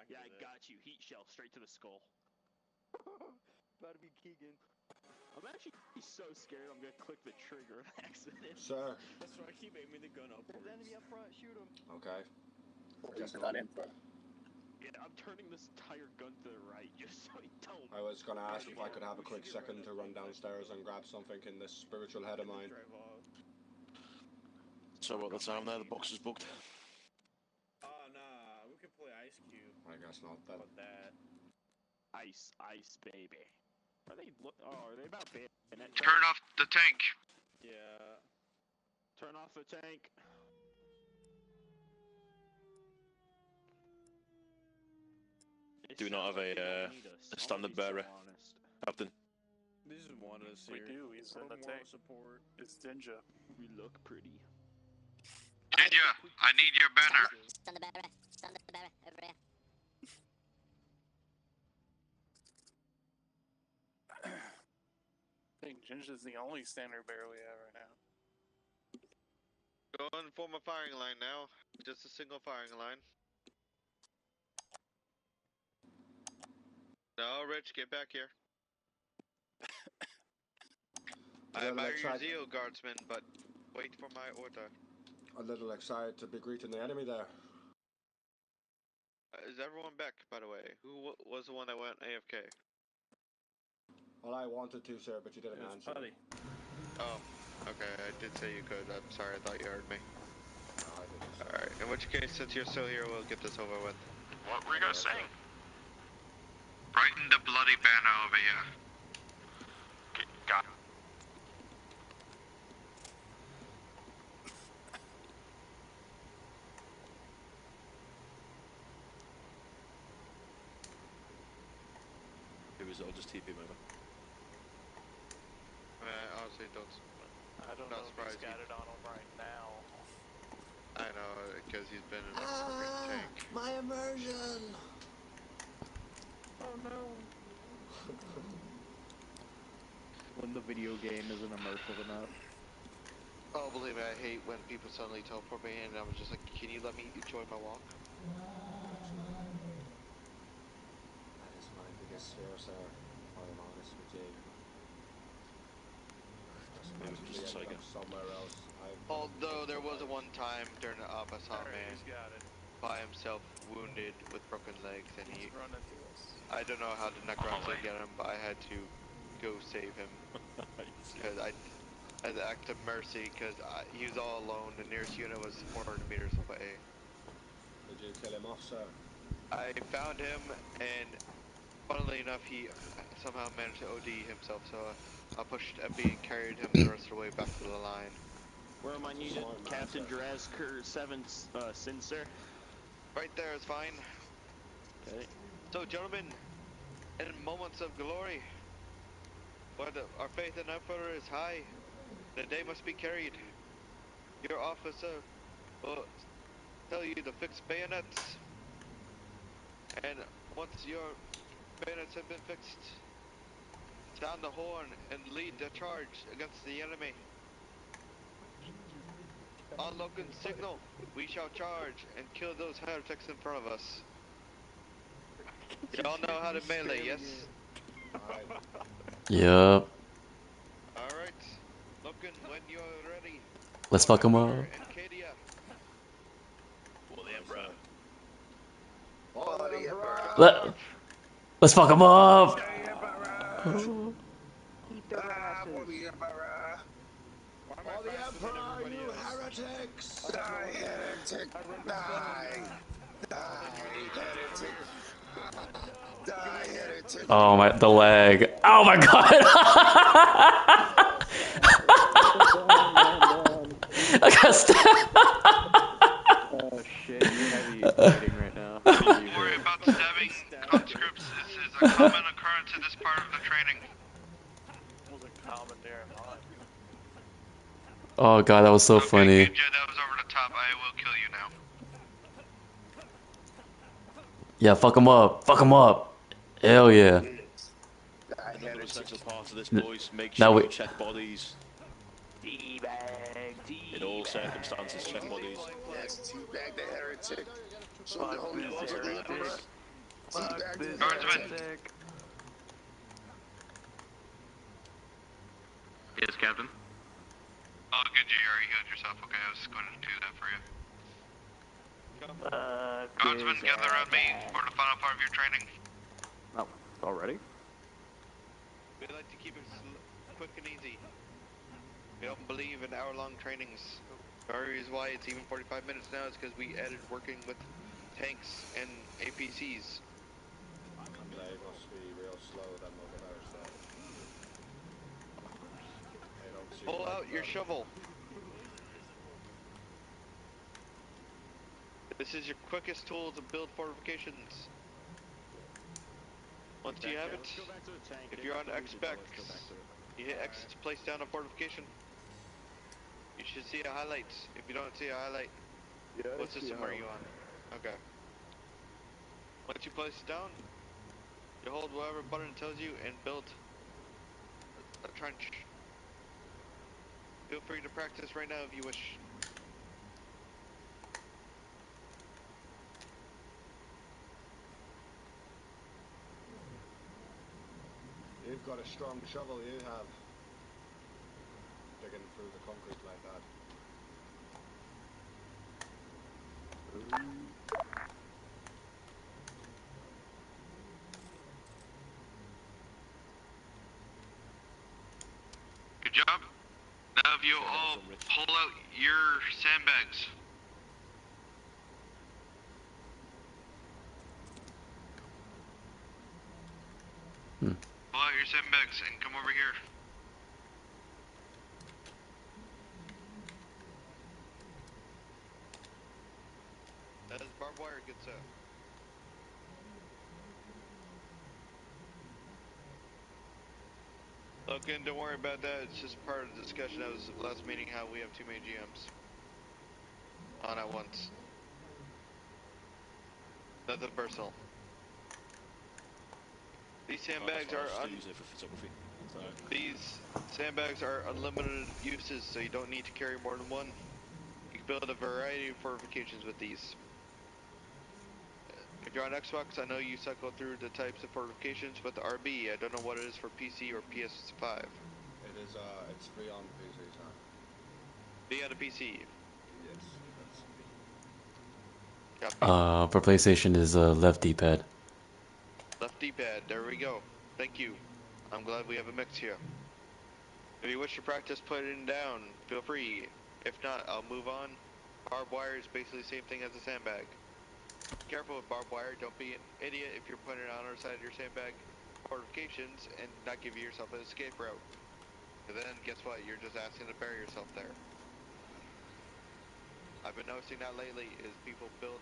Speaker 7: Yeah, I got you. Heat shell straight to the skull.
Speaker 8: About to be Keegan.
Speaker 7: I'm actually so scared I'm gonna click the trigger on accident.
Speaker 2: Sir.
Speaker 10: That's why I keep aiming the gun upwards.
Speaker 8: There's enemy up front. Shoot him.
Speaker 2: Okay.
Speaker 11: He's not in front.
Speaker 7: Yeah, I'm turning this entire gun to the right just so he don't.
Speaker 2: I was gonna ask if I could have a quick second to run downstairs and grab something in this spiritual head of mine.
Speaker 10: Drive off.
Speaker 3: So what, the time there, the box is booked.
Speaker 10: Oh, nah. We could play Ice Cube.
Speaker 2: I guess not then.
Speaker 10: About that.
Speaker 7: Ice, baby. Are they? Are they about bayonet?
Speaker 6: Turn off the tank.
Speaker 10: Yeah.
Speaker 7: Turn off the tank.
Speaker 3: Do we not have a standard bearer, Captain?
Speaker 10: This is one of us
Speaker 12: We
Speaker 10: here.
Speaker 12: do, he's in the
Speaker 10: Moral
Speaker 12: tank.
Speaker 10: support.
Speaker 12: It's Ninja.
Speaker 7: We look pretty.
Speaker 6: Ninja, I need your banner.
Speaker 13: Stand the bearer. Stand the bearer. Over here.
Speaker 12: I think Ninja's the only standard bearer we have right now.
Speaker 1: Go and form a firing line now. Just a single firing line. No, Rich, get back here. I admire your zeal, guardsman, but wait for my order.
Speaker 2: a little excited to be greeting the enemy there.
Speaker 1: Is everyone back, by the way? Who was the one that went AFK?
Speaker 2: Well, I wanted to, sir, but you didn't answer.
Speaker 10: Buddy.
Speaker 1: Oh, okay, I did say you could. I'm sorry, I thought you heard me.
Speaker 2: No, I didn't.
Speaker 1: Alright, in which case, since you're still here, we'll get this over with.
Speaker 4: What were you guys saying?
Speaker 6: Brighten the bloody banner over here.
Speaker 4: Okay, got it.
Speaker 3: It was all just TP him over.
Speaker 1: Honestly, don't.
Speaker 12: I don't know if he's got it on him right now.
Speaker 1: I know, because he's been in a freaking tank.
Speaker 2: My immersion!
Speaker 10: Oh no.
Speaker 5: When the video game isn't immersive enough.
Speaker 1: Oh, believe me, I hate when people suddenly teleport me in and I'm just like, can you let me enjoy my walk?
Speaker 2: That is my biggest fear, sir, if I'm honest with you. Just
Speaker 3: Maybe
Speaker 2: magically
Speaker 3: just
Speaker 2: ended
Speaker 3: like
Speaker 2: up somewhere else.
Speaker 1: Although there was a one time during the op I saw a man
Speaker 12: He's got it.
Speaker 1: by himself, wounded with broken legs, and
Speaker 12: He's running to us.
Speaker 1: I don't know how the necrons didn't get him, but I had to go save him. Because as an act of mercy, because he was all alone, the nearest unit was 400 meters away.
Speaker 2: Did you kill him off, sir?
Speaker 1: I found him, and funnily enough, he somehow managed to OD himself, so I pushed FB and carried him the rest of the way back to the line.
Speaker 7: Where am I needed? Captain Drazker 7 Sin, sir?
Speaker 1: Right there is fine.
Speaker 7: Okay.
Speaker 1: So, gentlemen, in moments of glory, where our faith in Emperor is high, the day must be carried. Your officer will tell you to fix bayonets, and once your bayonets have been fixed, sound the horn and lead the charge against the enemy. On Logan's signal, we shall charge and kill those heretics in front of us. Y'all know how to melee, yes?
Speaker 14: Yup.
Speaker 1: Alright, Logan, when you're ready.
Speaker 14: Let's fuck him up.
Speaker 1: And Cadia.
Speaker 3: For the Emperor.
Speaker 11: For the Emperor.
Speaker 14: Let's fuck him up.
Speaker 8: Eat their asses.
Speaker 11: For the Emperor.
Speaker 2: For the Emperor, you heretics!
Speaker 11: Die, heretic! Die! Die, heretic! Die, heretic!
Speaker 14: Oh my, the lag. Oh my god. I got stabbed.
Speaker 5: Oh shit, you're heavy fighting right now.
Speaker 6: Don't worry about stabbing conscripts. This is a common occurrence in this part of the training.
Speaker 12: Wasn't common there in mine.
Speaker 14: Oh god, that was so funny.
Speaker 6: Jed, that was over the top. I will kill you now.
Speaker 14: Yeah, fuck him up. Fuck him up. Hell yeah.
Speaker 3: Another essential part of this, boys. Make
Speaker 14: Now
Speaker 3: sure
Speaker 14: we-
Speaker 3: you check bodies. In all circumstances, check bodies.
Speaker 11: Yes, teabag the heretic. Show the holy walls of the Emperor. Teabag the
Speaker 6: Guardsman.
Speaker 11: heretic.
Speaker 6: Yes, Captain. Oh, good, you already healed yourself. Okay, I was going to do that for you. Guardsmen, gather around me for the final part of your training.
Speaker 5: Oh, already?
Speaker 1: We like to keep it quick and easy. We don't believe in hour-long trainings. The reason why it's even 45 minutes now is because we added working with tanks and APCs.
Speaker 2: They must be real slow, them over there, so... They don't seem
Speaker 1: Pull
Speaker 2: like
Speaker 1: out your
Speaker 2: them.
Speaker 1: shovel. This is your quickest tool to build fortifications. Once you have it,
Speaker 7: Let's go back to the tank.
Speaker 1: if
Speaker 7: It
Speaker 1: you're
Speaker 7: got
Speaker 1: on
Speaker 7: deleted, but
Speaker 1: X-Specs,
Speaker 7: let's go back to it.
Speaker 1: you hit X to place down a fortification. You should see a highlight. If you don't see a highlight, what system are you on? Okay. Once you place it down, you hold whatever button it tells you and build a trench. Feel free to practice right now if you wish.
Speaker 2: You've got a strong shovel, you have. Digging through the concrete like that.
Speaker 6: Good job. Now if you all pull out your sandbags. Pull out your sandbags and come over here.
Speaker 1: As barbed wire gets out. Logan, don't worry about that. It's just part of the discussion that was last meeting how we have too many GMs on at once. Nothing personal. These sandbags are
Speaker 3: use it for photography. So.
Speaker 1: These sandbags are unlimited uses, so you don't need to carry more than one. You can build a variety of fortifications with these. If you're on Xbox, I know you cycle through the types of fortifications, but the RB, I don't know what it is for PC or PS5.
Speaker 2: It is, it's free on PC, sir.
Speaker 1: Be on a PC.
Speaker 2: Yes, that's
Speaker 14: For PlayStation is left D-pad.
Speaker 1: Left D-pad, there we go. Thank you. I'm glad we have a mix here. If you wish to practice putting down, feel free. If not, I'll move on. Barbed wire is basically the same thing as a sandbag. Careful with barbed wire, don't be an idiot if you're putting it on our side of your sandbag fortifications and not give yourself an escape route. And then, guess what, you're just asking to bury yourself there. I've been noticing that lately, is people build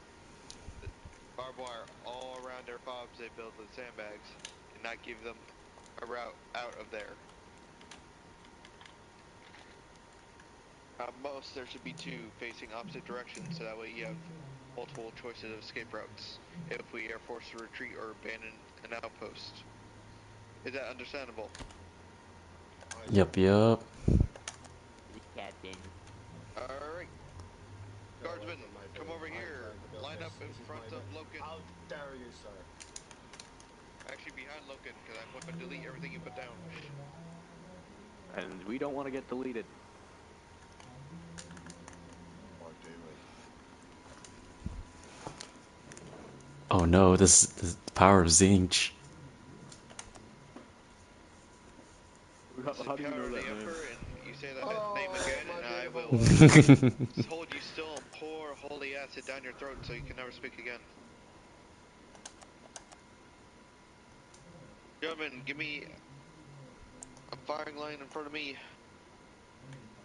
Speaker 1: barbed wire all around their fobs they build with sandbags, and not give them a route out of there. At most, there should be two facing opposite directions, so that way you have multiple choices of escape routes if we are forced to retreat or abandon an outpost. Is that understandable?
Speaker 14: Yup.
Speaker 5: Captain.
Speaker 1: Alright. Guardsmen, come over here. Line up in front of Loken.
Speaker 2: How dare you, sir?
Speaker 1: Actually, behind Loken, because I'm going to delete everything you put down.
Speaker 5: And we don't want to get deleted.
Speaker 2: Or do we?
Speaker 14: Oh no, this is the power of Zinch.
Speaker 5: How do you know that, man?
Speaker 1: And you say that name again, and I will hold you still and pour holy acid down your throat so you can never speak again. Gentlemen, give me a firing line in front of me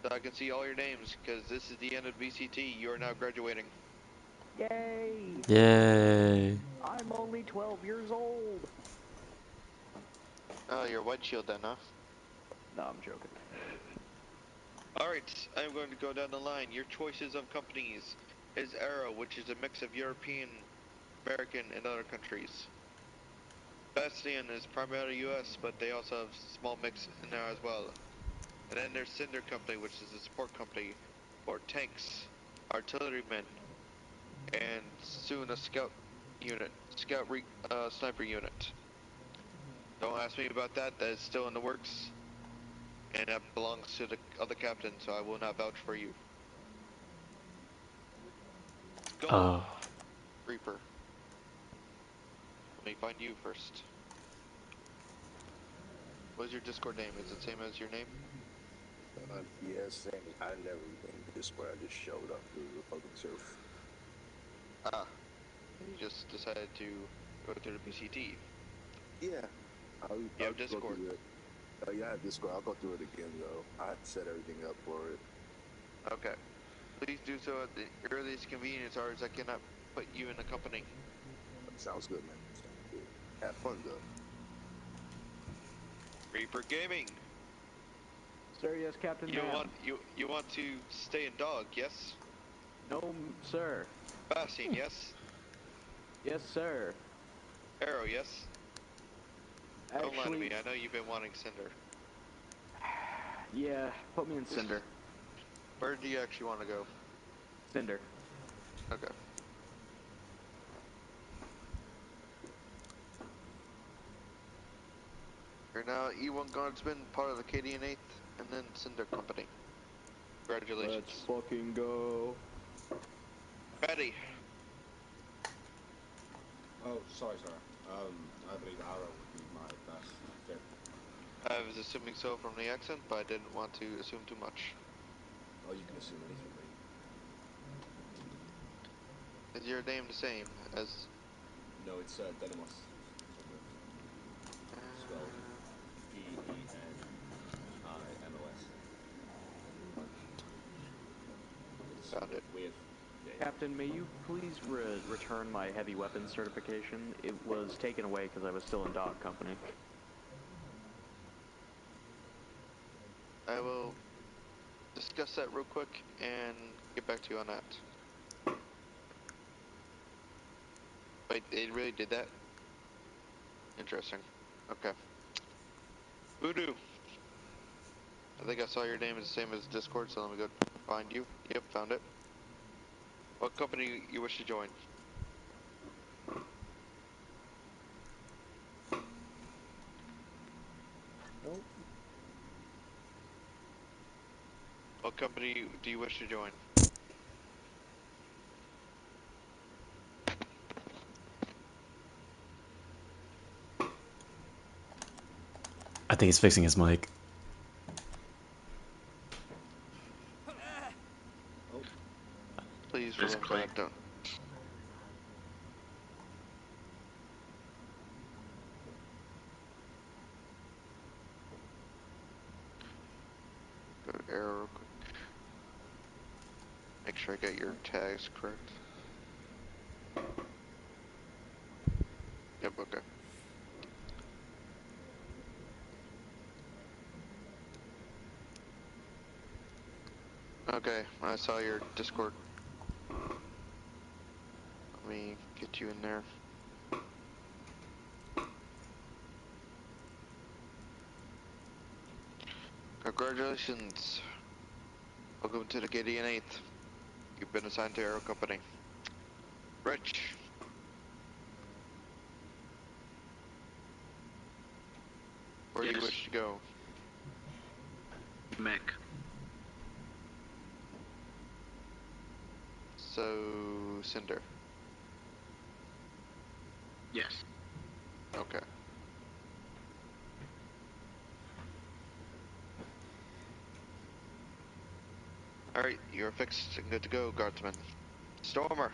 Speaker 1: so I can see all your names, because this is the end of BCT. You are now graduating.
Speaker 5: Yay!
Speaker 14: Yay!
Speaker 5: I'm only 12 years old.
Speaker 1: Oh, you're white shield then, huh?
Speaker 5: No, I'm joking.
Speaker 1: Alright, I'm going to go down the line. Your choices of companies is Arrow, which is a mix of European, American, and other countries. Bastion is primarily US, but they also have small mix in there as well. And then there's Cinder Company, which is a support company for tanks, artillerymen, and soon a scout unit, sniper unit. Don't ask me about that, that is still in the works. And that belongs to the other captain, so I will not vouch for you. Skull Reaper. Let me find you first. What is your Discord name? Is it the same as your name?
Speaker 11: Yeah, same. I never named Discord. I just showed up through the public server.
Speaker 1: Ah. You just decided to go through the BCT.
Speaker 11: Yeah. I'll
Speaker 1: have
Speaker 11: go
Speaker 1: Discord.
Speaker 11: through it. Yeah, I have Discord. I'll go through it again, though. I had to set everything up for it.
Speaker 1: Okay. Please do so at the earliest convenience, or as I cannot put you in the company.
Speaker 11: Sounds good, man. Sounds good. Have fun, though.
Speaker 1: Reaper Gaming.
Speaker 5: Sir, yes, Captain.
Speaker 1: You want to stay in dog, yes?
Speaker 5: No, sir.
Speaker 1: Bastion, yes?
Speaker 5: Yes, sir.
Speaker 1: Arrow, yes? Don't lie to
Speaker 5: Actually,
Speaker 1: me, I know you've been wanting Cinder.
Speaker 5: Yeah, put me in Cinder.
Speaker 1: Where do you actually want to go?
Speaker 5: Cinder.
Speaker 1: Okay. You're now E1 Guardsman, part of the Cadian 8th, and then Cinder Company. Congratulations.
Speaker 5: Let's fucking go.
Speaker 1: Ready.
Speaker 2: Oh, sorry, sir. I believe Arrow would be my best fit.
Speaker 1: I was assuming so from the accent, but I didn't want to assume too much.
Speaker 2: Oh, you can assume anything, mate.
Speaker 1: Is your name the same as...
Speaker 2: No, it's Denimos. Spelled Denimos.
Speaker 1: Found it.
Speaker 2: With
Speaker 5: Captain, may you please return my heavy weapons certification? It was taken away because I was still in dog company.
Speaker 1: I will discuss that real quick and get back to you on that. Wait, they really did that? Interesting. Okay. Voodoo. I think I saw your name is the same as Discord, so let me go find you. Yep, found it. What company you wish to join?
Speaker 10: Nope.
Speaker 1: What company do you wish to join?
Speaker 14: I think he's fixing his mic.
Speaker 1: Please
Speaker 9: That's
Speaker 1: remember
Speaker 9: Clay.
Speaker 1: that. Don't. Go to Arrow real quick. Make sure I get your tags correct. Yep, okay. Okay, I saw your Discord. Let me get you in there. Congratulations. Welcome to the Cadian 8th. You've been assigned to Arrow Company. Rich. Where do you
Speaker 9: Yes.
Speaker 1: wish to go?
Speaker 9: Mech.
Speaker 1: So, Cinder.
Speaker 9: Yes.
Speaker 1: Okay. Alright, you're fixed and good to go, Guardsman. Stormer.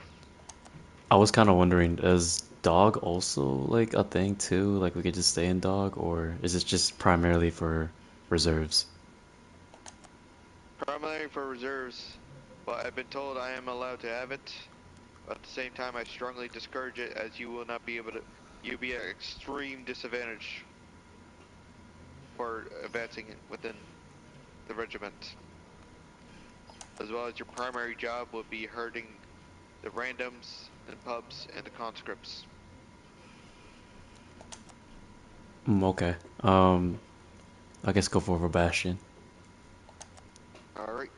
Speaker 14: I was kind of wondering, is dog also like a thing too? Like we could just stay in dog, or is it just primarily for reserves?
Speaker 1: Primarily for reserves, but I've been told I am allowed to have it. But at the same time, I strongly discourage it, as you will not be able to. You'll be at extreme disadvantage for advancing within the regiment, as well as your primary job will be herding the randoms and pubs and the conscripts.
Speaker 14: Okay. I guess go for Bastion.
Speaker 1: Alright.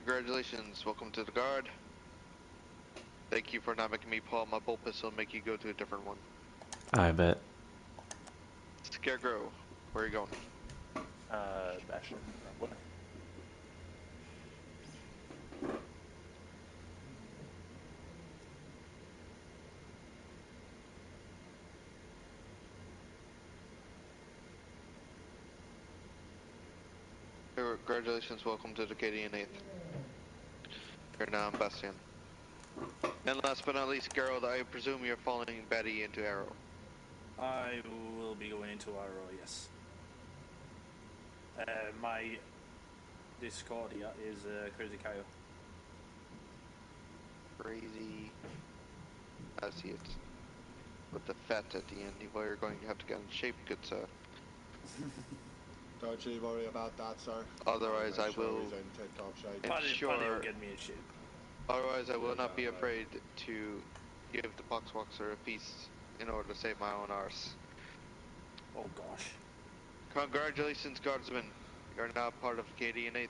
Speaker 1: Congratulations, welcome to the guard. Thank you for not making me pull out my bolt pistol and make you go to a different one.
Speaker 14: I bet.
Speaker 1: Scarecrow, where are you going?
Speaker 12: Bastion, probably.
Speaker 1: Congratulations, welcome to the Cadian 8th. You're now in Bastion. And last but not least, Gerald, I presume you're following Betty into Arrow.
Speaker 10: I will be going into Arrow, yes. My Discord is Crazy Kyle.
Speaker 1: Crazy. I see it. With the fat at the end, well, you're going to have to get in shape, good sir.
Speaker 2: Don't you worry about that, sir.
Speaker 1: Otherwise, I will
Speaker 2: He's in tip-top shape.
Speaker 10: Paddy will get me in shape.
Speaker 1: Otherwise, I will
Speaker 2: Yeah,
Speaker 1: not be
Speaker 2: damn right.
Speaker 1: afraid to give the Poxwalker a feast in order to save my own arse.
Speaker 10: Oh gosh.
Speaker 1: Congratulations, Guardsman. You're now part of Cadian 8th.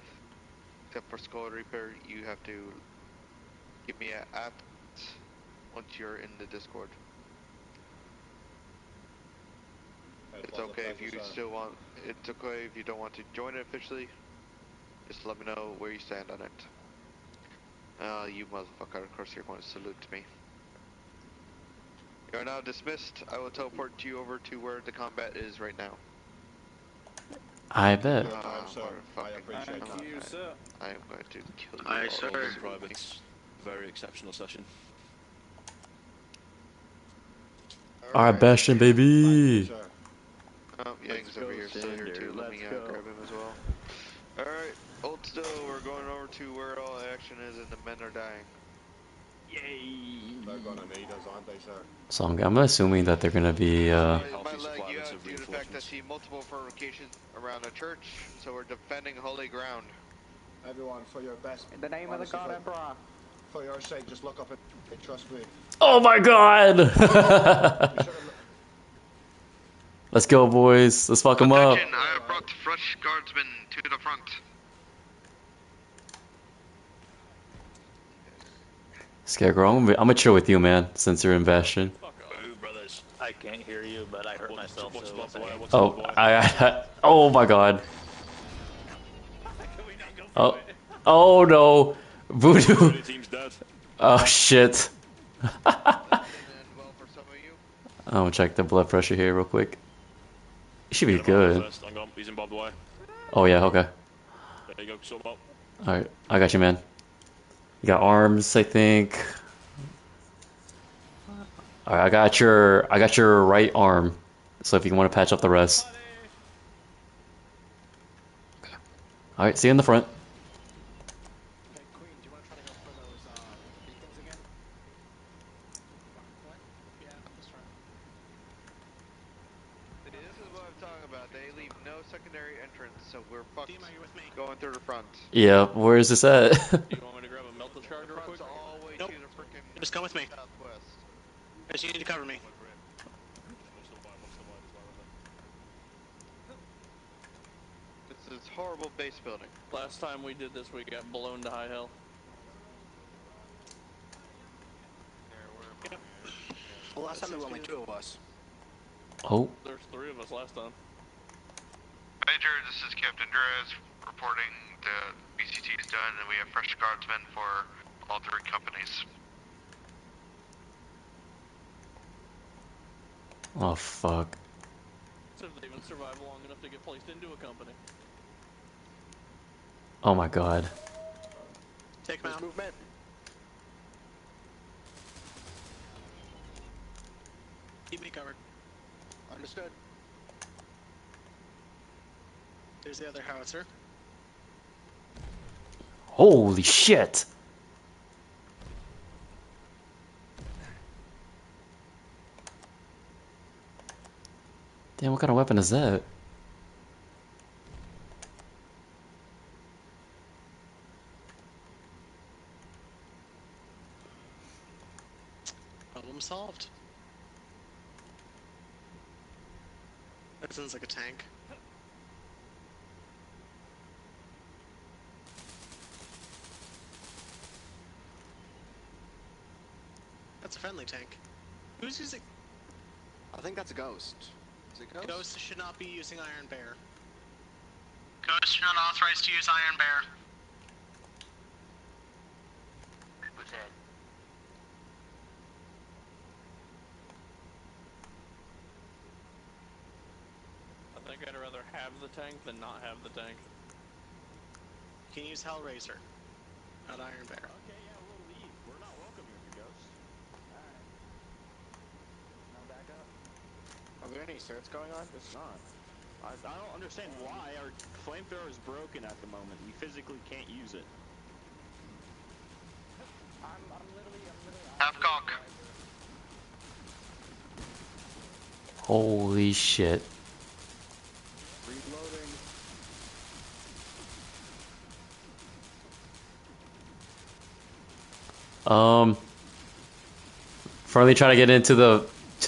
Speaker 1: Except for Skull Reaper, you have to give me a at once you're in the Discord. It's okay if you still want. It's okay if you don't want to join it officially. Just let me know where you stand on it. You motherfucker! Of course you're going to salute me. You are now dismissed. I will teleport you over to where the combat is right now.
Speaker 14: I bet.
Speaker 2: I appreciate that.
Speaker 1: I am going to kill you
Speaker 9: Aye,
Speaker 1: all.
Speaker 9: sir.
Speaker 1: Over
Speaker 3: Privates, very exceptional session.
Speaker 14: Alright, Bastion, baby.
Speaker 1: Yang's over here, still here too. Let me grab him as well. Alright, hold still. We're going over to where all action is and the men are dying.
Speaker 7: Yay!
Speaker 2: They're gonna need us, aren't they, sir?
Speaker 14: So I'm assuming that they're gonna be
Speaker 1: My leg, you have due to the fact I see multiple fortifications around the church, so we're defending holy ground.
Speaker 2: Everyone, for your best.
Speaker 5: In the name of the God Emperor.
Speaker 2: For your sake, just look up and trust me.
Speaker 14: Oh my god! Let's go, boys. Let's fuck them up.
Speaker 6: Attention, I have brought fresh guardsmen to the front.
Speaker 14: Scarecrow, I'm gonna chill with you, man, since you're in Bastion.
Speaker 12: Ooh, brothers. I can't hear you, but I hurt myself.
Speaker 14: Oh my god. Oh no. Voodoo. Oh shit. I'm gonna check the blood pressure here real quick. It should be good.
Speaker 3: He's in barbed wire.
Speaker 14: Oh yeah, okay.
Speaker 3: There you go, sum up.
Speaker 14: Alright, I got you, man. You got arms, I think. Alright, I got your right arm. So if you want to patch up the rest. Alright, see you in the front.
Speaker 1: This is what I'm talking about. They leave no secondary entrance, so we're fucked going through the front.
Speaker 14: Yeah, where is this at?
Speaker 7: You want me to grab a melted shard real quick?
Speaker 1: All the way to the frickin'
Speaker 9: Just come with me.
Speaker 1: southwest.
Speaker 9: I just need you to cover me.
Speaker 1: This is horrible base building.
Speaker 7: Last time we did this, we got blown to high hell.
Speaker 11: Well, last time there were only 2 of us.
Speaker 14: Oh.
Speaker 7: There's 3 of us last time.
Speaker 6: Major, this is Captain Drez reporting the BCT is done and we have fresh guardsmen for all 3 companies.
Speaker 14: Oh fuck.
Speaker 7: So they even survive long enough to get placed into a company.
Speaker 14: Oh my god.
Speaker 11: Take him out. Movement. Keep me covered. Understood. There's the other howitzer.
Speaker 14: Holy shit! Damn, what kind of weapon is that?
Speaker 11: Problem solved. That sounds like a tank. That's a friendly tank. Who's using?
Speaker 2: I think that's a ghost. Is it ghost?
Speaker 11: Ghost should not be using Iron Bear.
Speaker 9: Ghost, you're not authorized to use Iron Bear.
Speaker 12: What's that?
Speaker 7: I think I'd rather have the tank than not have the tank.
Speaker 11: You can use Hellraiser, not Iron Bear.
Speaker 7: Okay, yeah, we'll leave. We're not welcome here, Ghost. Alright. Now back up.
Speaker 10: Are there any certs going on?
Speaker 7: It's not. I don't understand why our flamethrower is broken at the moment. We physically can't use it.
Speaker 5: I'm literally
Speaker 6: Half cock.
Speaker 14: Holy shit.
Speaker 10: Reloading.
Speaker 14: Friendly trying to get into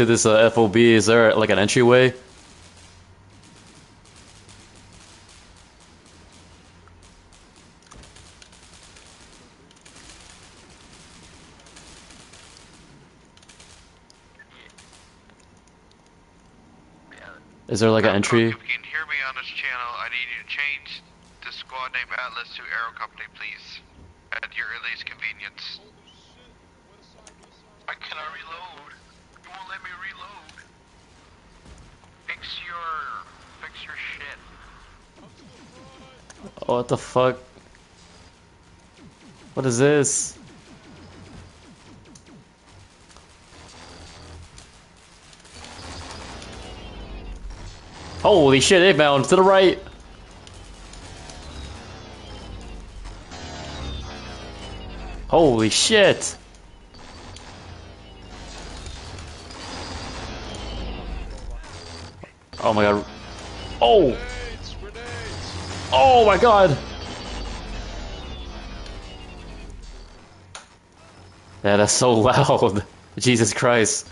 Speaker 14: this FOB. Is there like an entryway? Is there like an entry?
Speaker 6: If you can hear me on this channel, I need you to change the squad name Atlas to Aero Company, please. At your earliest convenience. Why can I reload? You won't let me reload. Fix your shit.
Speaker 14: Oh, what the fuck? What is this? Holy shit, inbound to the right. Holy shit. Oh my god. Oh! Oh my god! Yeah, that's so loud. Jesus Christ.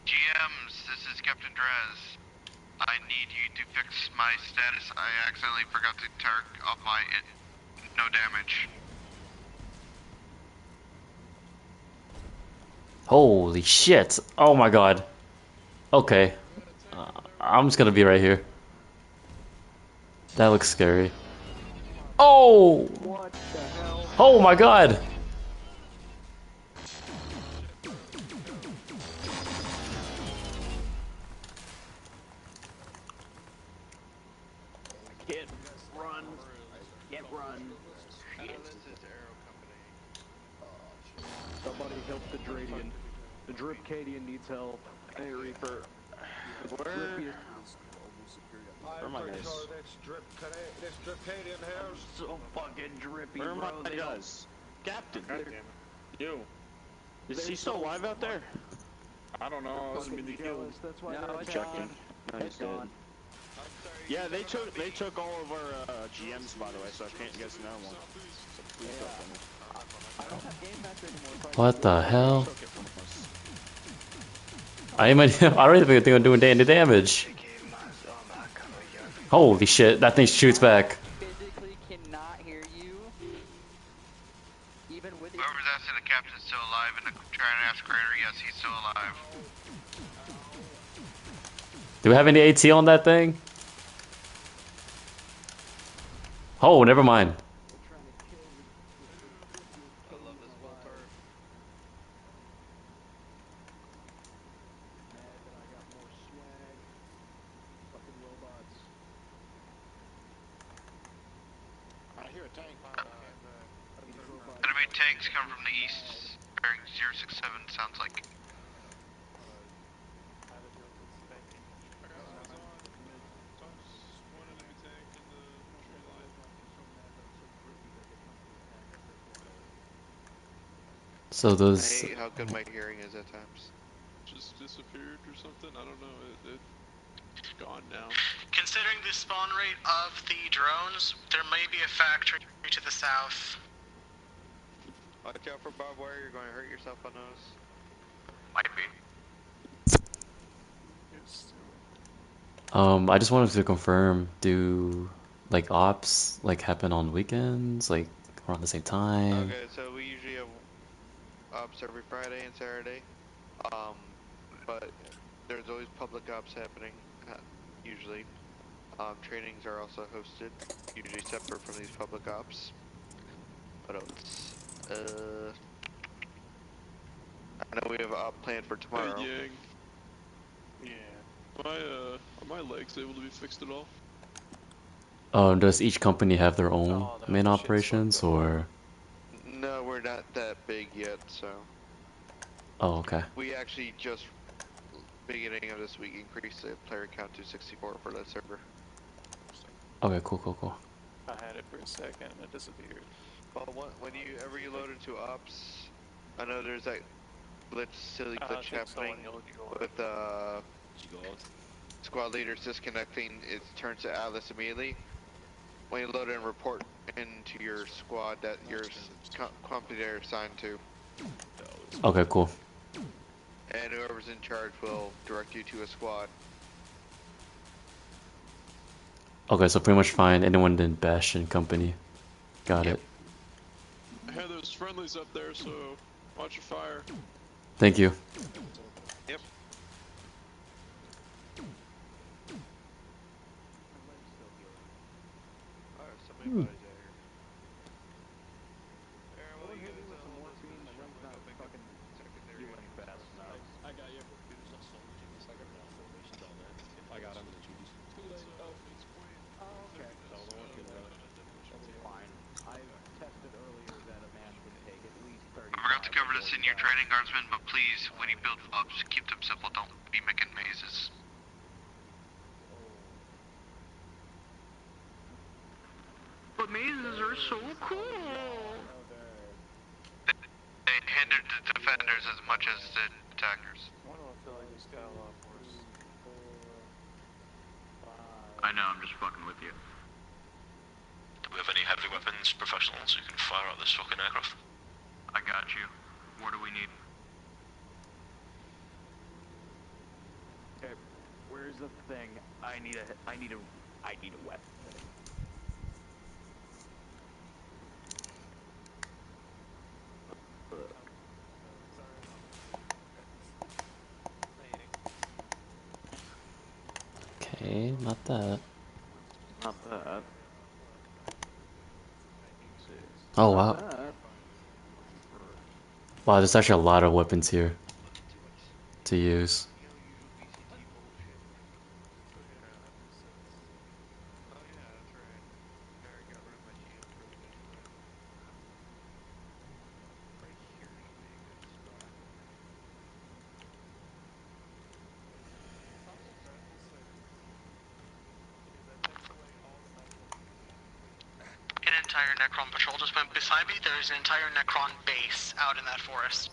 Speaker 6: GMs, this is Captain Draz. I need you to fix my status. I accidentally forgot to turn off my no damage.
Speaker 14: Holy shit. Oh my god. Okay. I'm just gonna be right here. That looks scary. Oh!
Speaker 5: What the hell?
Speaker 14: Oh my god!
Speaker 5: Can't run. Can't run. Shit. Somebody help the Dradian. The Drip Cadian needs help. Hey, Reaper.
Speaker 10: Where?
Speaker 7: Where am I, guys?
Speaker 2: This Dripcadian here.
Speaker 5: So fucking drippy,
Speaker 7: Where am
Speaker 5: bro.
Speaker 7: I, guys? Captain.
Speaker 10: God damn it. You.
Speaker 7: Is he still alive out there?
Speaker 10: I don't know. I wasn't being killed.
Speaker 5: That's why
Speaker 7: No,
Speaker 5: they're
Speaker 7: checking.
Speaker 5: gone.
Speaker 7: No, he's dead. Yeah, they took all of our GMs, by the way, so I can't guess another one. So please don't kill me.
Speaker 5: I don't have game master anymore.
Speaker 14: What the hell?
Speaker 7: Took it from us.
Speaker 14: I don't even think I'm doing any damage. Holy shit, that thing shoots back.
Speaker 8: Physically cannot hear you. Even with
Speaker 6: Whoever's asking the captain's still alive in the Trianax crater, yes, he's still alive.
Speaker 14: Do we have any AT on that thing? Oh, never mind.
Speaker 6: Enemy tanks come from the east, bearing 067, sounds like.
Speaker 14: So those.
Speaker 1: I hate how good my hearing is at times.
Speaker 3: Just disappeared or something? I don't know. It's gone now.
Speaker 15: Considering the spawn rate of the drones, there may be a factory to the south.
Speaker 1: Watch out for barbed wire, you're going to hurt yourself on those.
Speaker 6: Might be.
Speaker 14: I just wanted to confirm, do like ops like happen on weekends, like around the same time?
Speaker 1: Okay, so we usually have ops every Friday and Saturday. But there's always public ops happening, usually. Trainings are also hosted, usually separate from these public ops. What else? I know we have an op planned for tomorrow.
Speaker 3: Hey, Yang. Yeah. Are my legs able to be fixed at all?
Speaker 14: Does each company have their own main operations, or?
Speaker 1: No, we're not that big yet, so.
Speaker 14: Oh, okay.
Speaker 1: We actually just, beginning of this week, increased the player count to 64 for that server.
Speaker 14: Okay, cool.
Speaker 10: I had it for a second and it disappeared.
Speaker 1: Well, whenever you load into ops, I know there's that silly glitch happening with squad leaders disconnecting. It turns to Atlas immediately. when you load and report into your squad that your company are assigned to.
Speaker 14: Okay, cool.
Speaker 1: And whoever's in charge will direct you to a squad.
Speaker 14: Okay, so pretty much find anyone in Bastion company. Got it.
Speaker 16: Hey, there's friendlies up there, so watch your fire.
Speaker 14: Thank you.
Speaker 1: Yep. Alright, somebody bodies out here. Aaron, well, you guys hold this position. I'm gonna go pick up secondary
Speaker 5: fast enough.
Speaker 16: I got you.
Speaker 3: Who's that soldier? Give me a second. We're in our formation down there.
Speaker 16: I got him.
Speaker 3: The duties.
Speaker 16: Too late. Oh.
Speaker 3: It's point.
Speaker 5: Oh, okay.
Speaker 16: That'll work, brother.
Speaker 5: Fine. I tested earlier that a man can take at least 30.
Speaker 6: I forgot to cover this in your training, guardsmen, but please, when you build fobs, keep them simple. Don't be making mazes.
Speaker 15: But mazes are so cool.
Speaker 6: They hindered the defenders as much as the attackers.
Speaker 11: Why do I feel like this got a lot worse?
Speaker 4: I know, I'm just fucking with you.
Speaker 17: Do we have any heavy weapons professionals who can fire out this fucking aircraft?
Speaker 6: I got you. What do we need?
Speaker 5: Okay, where's the thing? I need a weapon.
Speaker 14: Okay, not that.
Speaker 5: Not that.
Speaker 14: Oh wow. Wow, there's actually a lot of weapons here to use.
Speaker 15: An entire Necron patrol just went beside me. There is an entire Necron base out in that forest.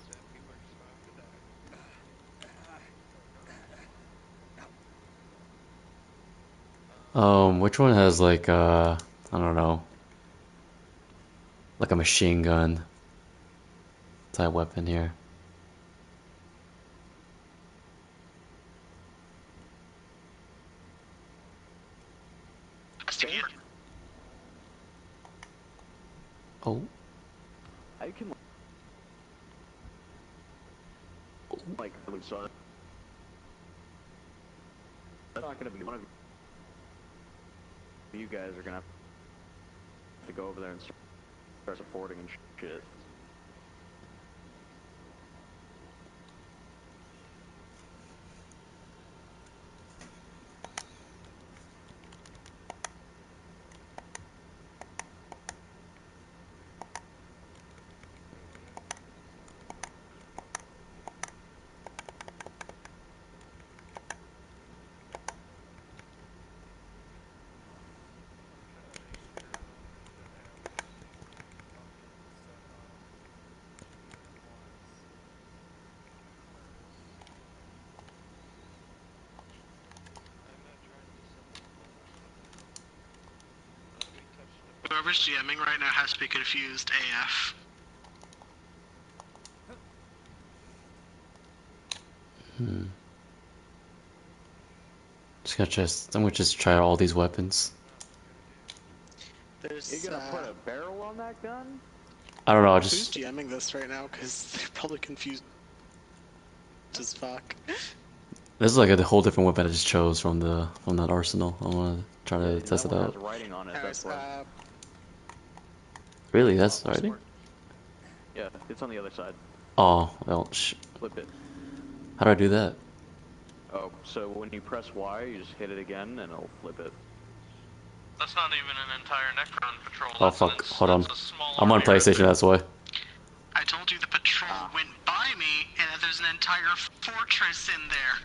Speaker 14: Which one has like I don't know, like a machine gun type weapon here? Oh.
Speaker 5: I can like really saw it. That's not gonna be one of you guys are gonna have to go over there and start supporting and shit.
Speaker 15: Whoever's GMing right now has to be confused AF.
Speaker 14: I'm gonna just try all these weapons.
Speaker 5: You gonna put a barrel on that gun?
Speaker 14: I don't know, I
Speaker 15: Who's
Speaker 14: just
Speaker 15: GMing this right now? Because they're probably confused as fuck.
Speaker 14: this is like a whole different weapon I just chose from that arsenal. I wanna try to test it out.
Speaker 5: Has writing on it. That's why.
Speaker 14: Really, that's writing?
Speaker 5: Yeah, it's on the other side.
Speaker 14: Oh, well,
Speaker 5: Flip it.
Speaker 14: how do I do that?
Speaker 5: Oh, so when you press Y, you just hit it again, and it'll flip it.
Speaker 17: That's not even an entire Necron patrol.
Speaker 14: Oh fuck, hold on. I'm on PlayStation, that's why.
Speaker 15: I told you the patrol went by me, and that there's an entire fortress in there.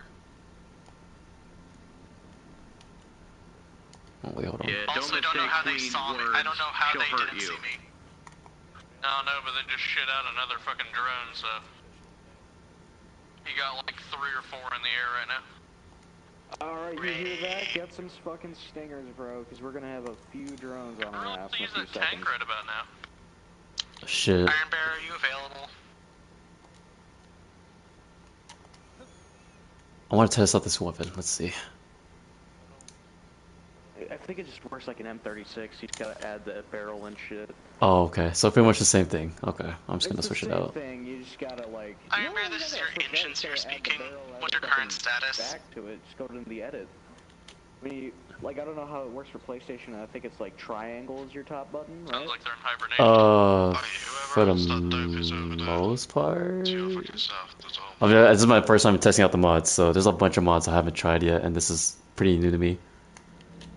Speaker 14: Oh wait, hold on.
Speaker 4: Yeah,
Speaker 15: Also, I don't know how they saw me. I don't know how they didn't see me.
Speaker 17: No, but they just shit out another fucking drone, so... You got like 3 or 4 in the air right now.
Speaker 5: Alright, you hear that? Get some fucking stingers, bro, because we're gonna have a few drones on our ass in a few seconds.
Speaker 15: Right about now.
Speaker 14: Shit.
Speaker 15: Iron Bear, are you available?
Speaker 14: I want to test out this weapon. Let's see.
Speaker 5: I think it just works like an M36. You just gotta add the barrel and shit.
Speaker 14: Oh, okay. So pretty much the same thing. Okay, I'm just gonna switch it out.
Speaker 5: It's the same thing. You just gotta like.
Speaker 15: Iron Bear, this is your engines here speaking. What's your current status?
Speaker 5: Back to it. Just go to the edit. When you like, I don't know how it works for PlayStation. I think it's like triangle is your top button, right?
Speaker 15: Sounds like they're in hibernation.
Speaker 14: For the most part. I mean, this is my first time testing out the mods, so there's a bunch of mods I haven't tried yet, and this is pretty new to me.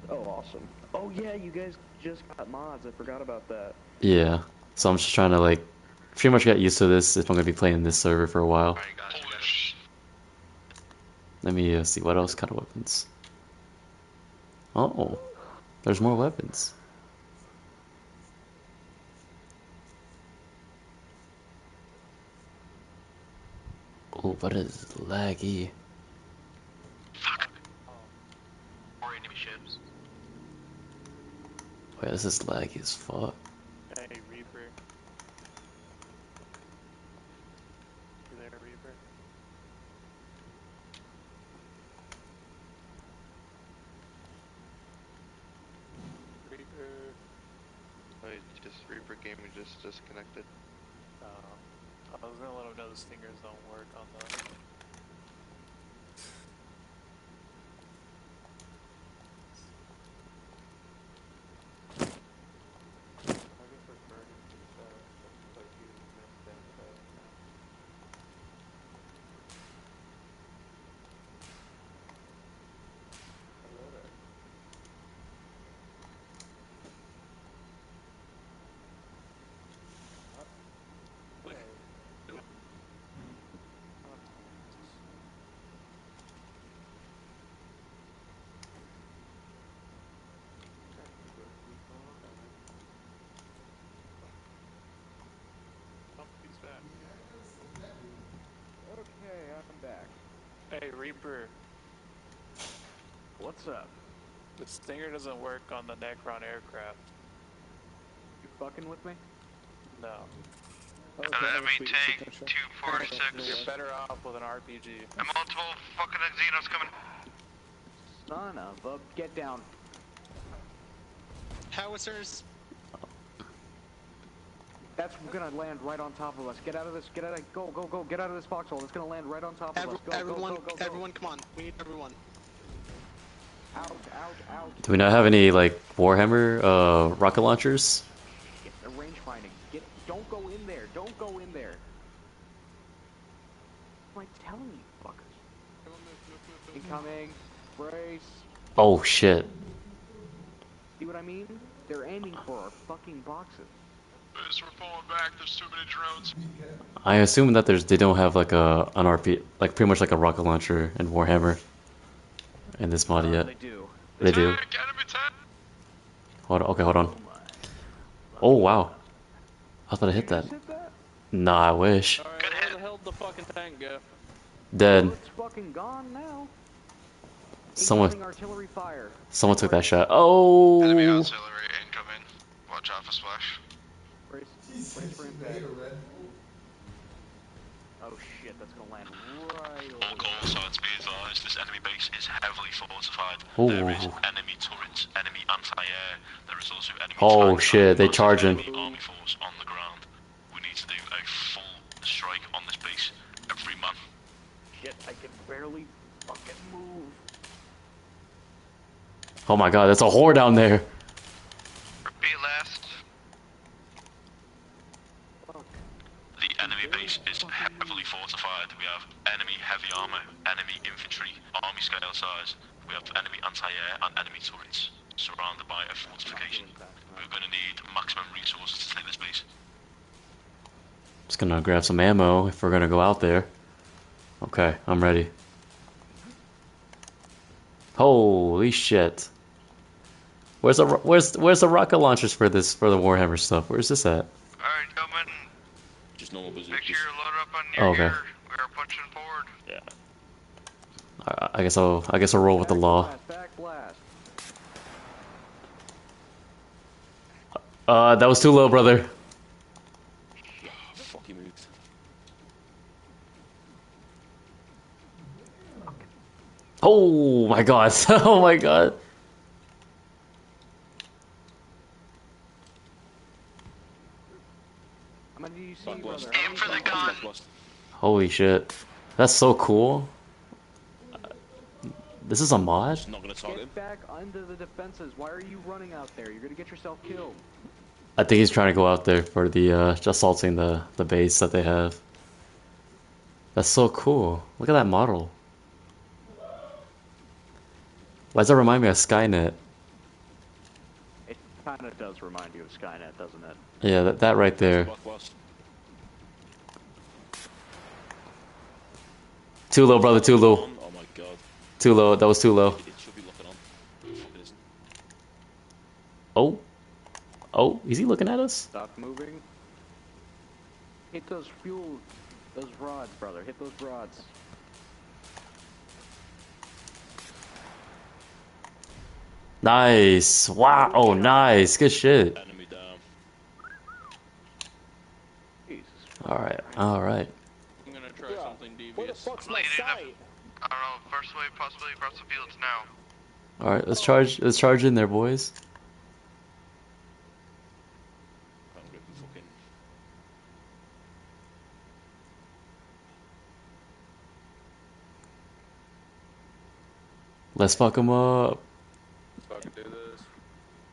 Speaker 5: Oh, awesome. Oh yeah, you guys just got mods. I forgot about that.
Speaker 14: Yeah, so I'm just trying to like pretty much get used to this if I'm gonna be playing this server for a while. Let me see what else kind of weapons. Oh, there's more weapons. Oh, what is laggy?
Speaker 15: Fuck. More enemy ships.
Speaker 14: Wait, this is laggy as fuck.
Speaker 10: Hey, Reaper. You there, Reaper? Reaper.
Speaker 1: Wait, just Reaper Gaming just disconnected.
Speaker 10: I was gonna let him know the stingers don't work on the...
Speaker 5: Okay, I'm back.
Speaker 10: Hey, Reaper.
Speaker 5: What's up?
Speaker 10: The stinger doesn't work on the Necron aircraft.
Speaker 5: You fucking with me?
Speaker 10: No.
Speaker 6: Enemy tank 246.
Speaker 10: You're better off with an RPG.
Speaker 6: And multiple fucking Xenos coming.
Speaker 5: Son of a... Get down.
Speaker 15: Howitzers.
Speaker 5: That's gonna land right on top of us. Get out of this. Get out of. Go, go, go. Get out of this foxhole. It's gonna land right on top of us. Go,
Speaker 15: everyone,
Speaker 5: go, go, go, go.
Speaker 15: everyone, come on. We need everyone.
Speaker 5: Out, out, out.
Speaker 14: Do we not have any like Warhammer rocket launchers?
Speaker 5: Get the range finding. Get. Don't go in there. Don't go in there. I'm like telling you, fuckers. Incoming. Brace.
Speaker 14: Oh shit.
Speaker 5: See what I mean? They're aiming for our fucking boxes.
Speaker 16: We're pulling back, there's too many drones.
Speaker 14: I assume that they don't have like an RP, like pretty much like a rocket launcher in Warhammer in this mod yet.
Speaker 5: They do.
Speaker 14: They do. Hold on. Okay, hold on. Oh wow. I thought I hit that. Nah, I wish.
Speaker 10: Alright, where the hell did the fucking tank go?
Speaker 14: Dead.
Speaker 5: It's fucking gone now.
Speaker 14: Someone.
Speaker 5: Artillery fire.
Speaker 14: Someone took that shot. Oh.
Speaker 6: Enemy artillery incoming. Watch out for splash.
Speaker 5: Brace for impact. Oh shit, that's gonna land right over
Speaker 17: All call signs be advised, this enemy base is heavily fortified.
Speaker 14: Ooh.
Speaker 17: There is enemy turrets, enemy anti-air, there is also enemy
Speaker 14: Oh
Speaker 17: tanks,
Speaker 14: shit, they charging.
Speaker 17: enemy army force on the ground. We need to do a full strike on this base, every man.
Speaker 5: Shit, I can barely fucking move.
Speaker 14: Oh my god, that's a whore down there.
Speaker 6: Repeat last.
Speaker 17: The enemy base is heavily fortified. We have enemy heavy armor, enemy infantry, army scale size. We have enemy anti-air and enemy turrets surrounded by a fortification. We're going to need maximum resources to take this base.
Speaker 14: Just gonna grab some ammo if we're gonna go out there. Okay, I'm ready. Holy shit. Where's the rocket launchers for the Warhammer stuff? Where's this at?
Speaker 6: Alright, gentlemen.
Speaker 3: Just normal business.
Speaker 6: Make sure you're loaded up on your
Speaker 14: Okay.
Speaker 6: gear. We are pushing forward.
Speaker 3: Yeah.
Speaker 14: I guess I'll roll with the law.
Speaker 5: Back blast.
Speaker 14: That was too low, brother.
Speaker 3: Fuck, he moved.
Speaker 14: Oh my god. Oh my god.
Speaker 5: I'm gonna need you see, brother.
Speaker 15: Aim for the gun.
Speaker 14: Holy shit. That's so cool. This is a mod?
Speaker 3: Not gonna target him.
Speaker 5: Get back under the defenses. Why are you running out there? You're gonna get yourself killed.
Speaker 14: I think he's trying to go out there for the assaulting the base that they have. That's so cool. Look at that model. Why does that remind me of Skynet?
Speaker 5: It kind of does remind you of Skynet, doesn't it?
Speaker 14: Yeah, that right there. Too low, brother, too low.
Speaker 3: Oh my god.
Speaker 14: Too low, that was too low.
Speaker 3: It should be looking on. Fuck, it isn't.
Speaker 14: Oh. Oh, is he looking at us?
Speaker 5: Stop moving. Hit those those rods, brother. Hit those rods.
Speaker 14: Nice. Wow. Oh, nice. Good shit.
Speaker 3: Enemy down.
Speaker 14: Alright, alright.
Speaker 16: I'm gonna try something devious.
Speaker 11: Where the fuck's my
Speaker 6: I
Speaker 11: sight?
Speaker 6: don't know, first wave possibly across the fields now.
Speaker 14: Alright, let's charge in there, boys.
Speaker 3: I'm gonna be fucking.
Speaker 14: Let's fuck him up.
Speaker 16: Let's fucking do this.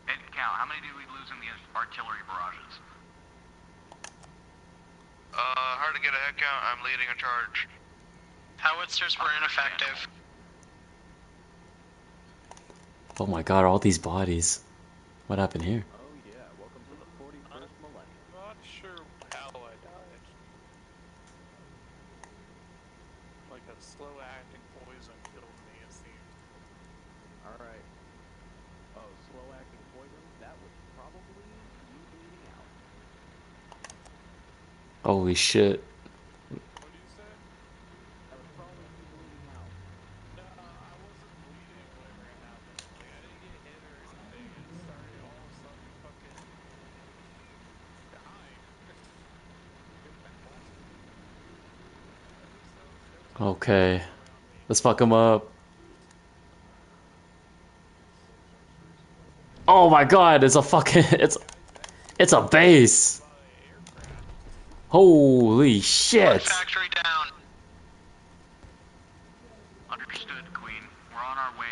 Speaker 6: Head count, how many did we lose in the artillery barrages? Hard to get a head count, I'm leading a charge.
Speaker 15: Howitzers were ineffective.
Speaker 14: Oh my god, all these bodies. What happened here?
Speaker 5: Oh yeah, welcome to the 41st millennium.
Speaker 16: I'm not sure how I died. Like a slow acting poison killed me, it seemed.
Speaker 5: Alright. Oh, slow acting poison? That was probably you bleeding out.
Speaker 14: Holy shit.
Speaker 16: What do you say?
Speaker 5: That was probably you bleeding out.
Speaker 16: No, I wasn't bleeding whenever it happened. Like, I didn't get hit or anything. It just started all of a sudden fucking dying.
Speaker 14: Okay. Let's fuck him up. Oh my god, it's a fucking it's a base. Holy shit.
Speaker 15: Factory down.
Speaker 6: Understood, Queen. We're on our way.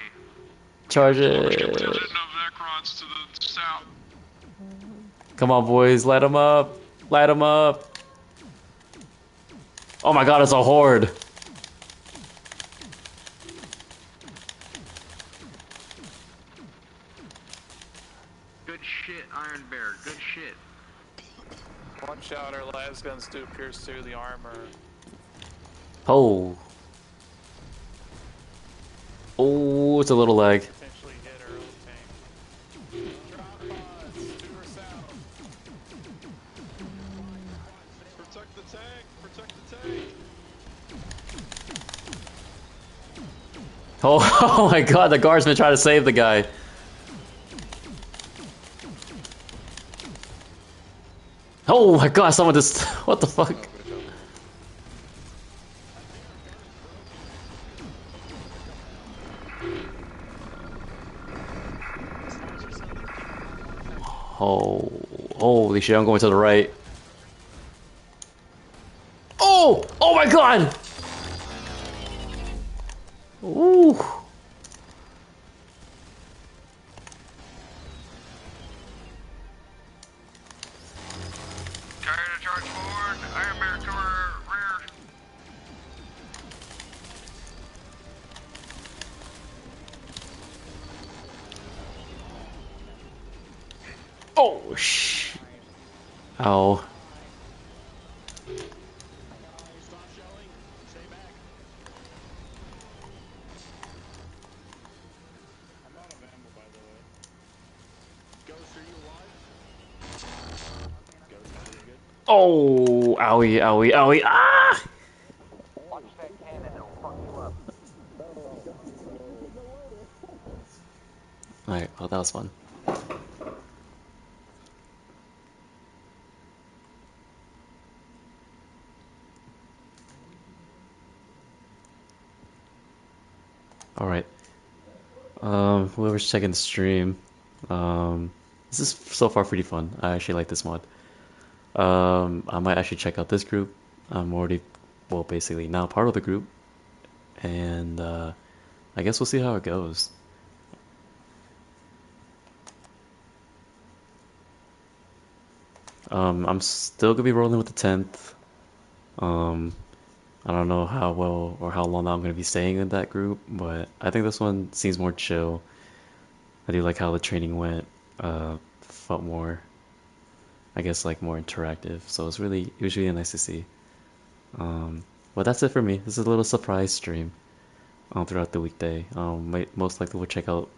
Speaker 14: Charge it.
Speaker 6: Necrons to the south.
Speaker 14: Come on, boys, light him up. Light him up. Oh my god, it's a horde.
Speaker 6: Good shit, Iron Bear. Good shit.
Speaker 16: Watch out, our las guns do pierce through the armor.
Speaker 14: Oh. Oh, it's a little lag.
Speaker 16: Potentially hit our own tank. Drop pods, super south. Protect the tank! Protect the tank!
Speaker 14: Oh, oh my god, the guardsman trying to save the guy. Oh my god, someone just... What the fuck? Oh, holy shit, I'm going to the right. Oh! Oh my god! Ooh.
Speaker 6: Carrier to charge forward. Iron Bear cover rear.
Speaker 14: Oh, shh. Ow. Oh, owie, owie, owie. Ah!
Speaker 5: Watch that cannon, it'll fuck you up.
Speaker 14: Alright, well, that was fun. Alright. Whoever's checking the stream, this is so far pretty fun. I actually like this mod. I might actually check out this group. I'm already, well, basically now part of the group, and I guess we'll see how it goes. I'm still gonna be rolling with the 10th. I don't know how well or how long I'm gonna be staying in that group, but I think this one seems more chill. I do like how the training went. Felt more, I guess, like more interactive. So it was really nice to see. But that's it for me. This is a little surprise stream throughout the weekday. Most likely we'll check out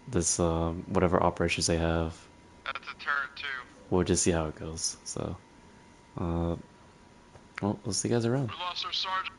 Speaker 14: this whatever operations they have.
Speaker 6: That's a turret too.
Speaker 14: We'll just see how it goes. So, well, we'll see you guys around.
Speaker 6: We lost our sergeant.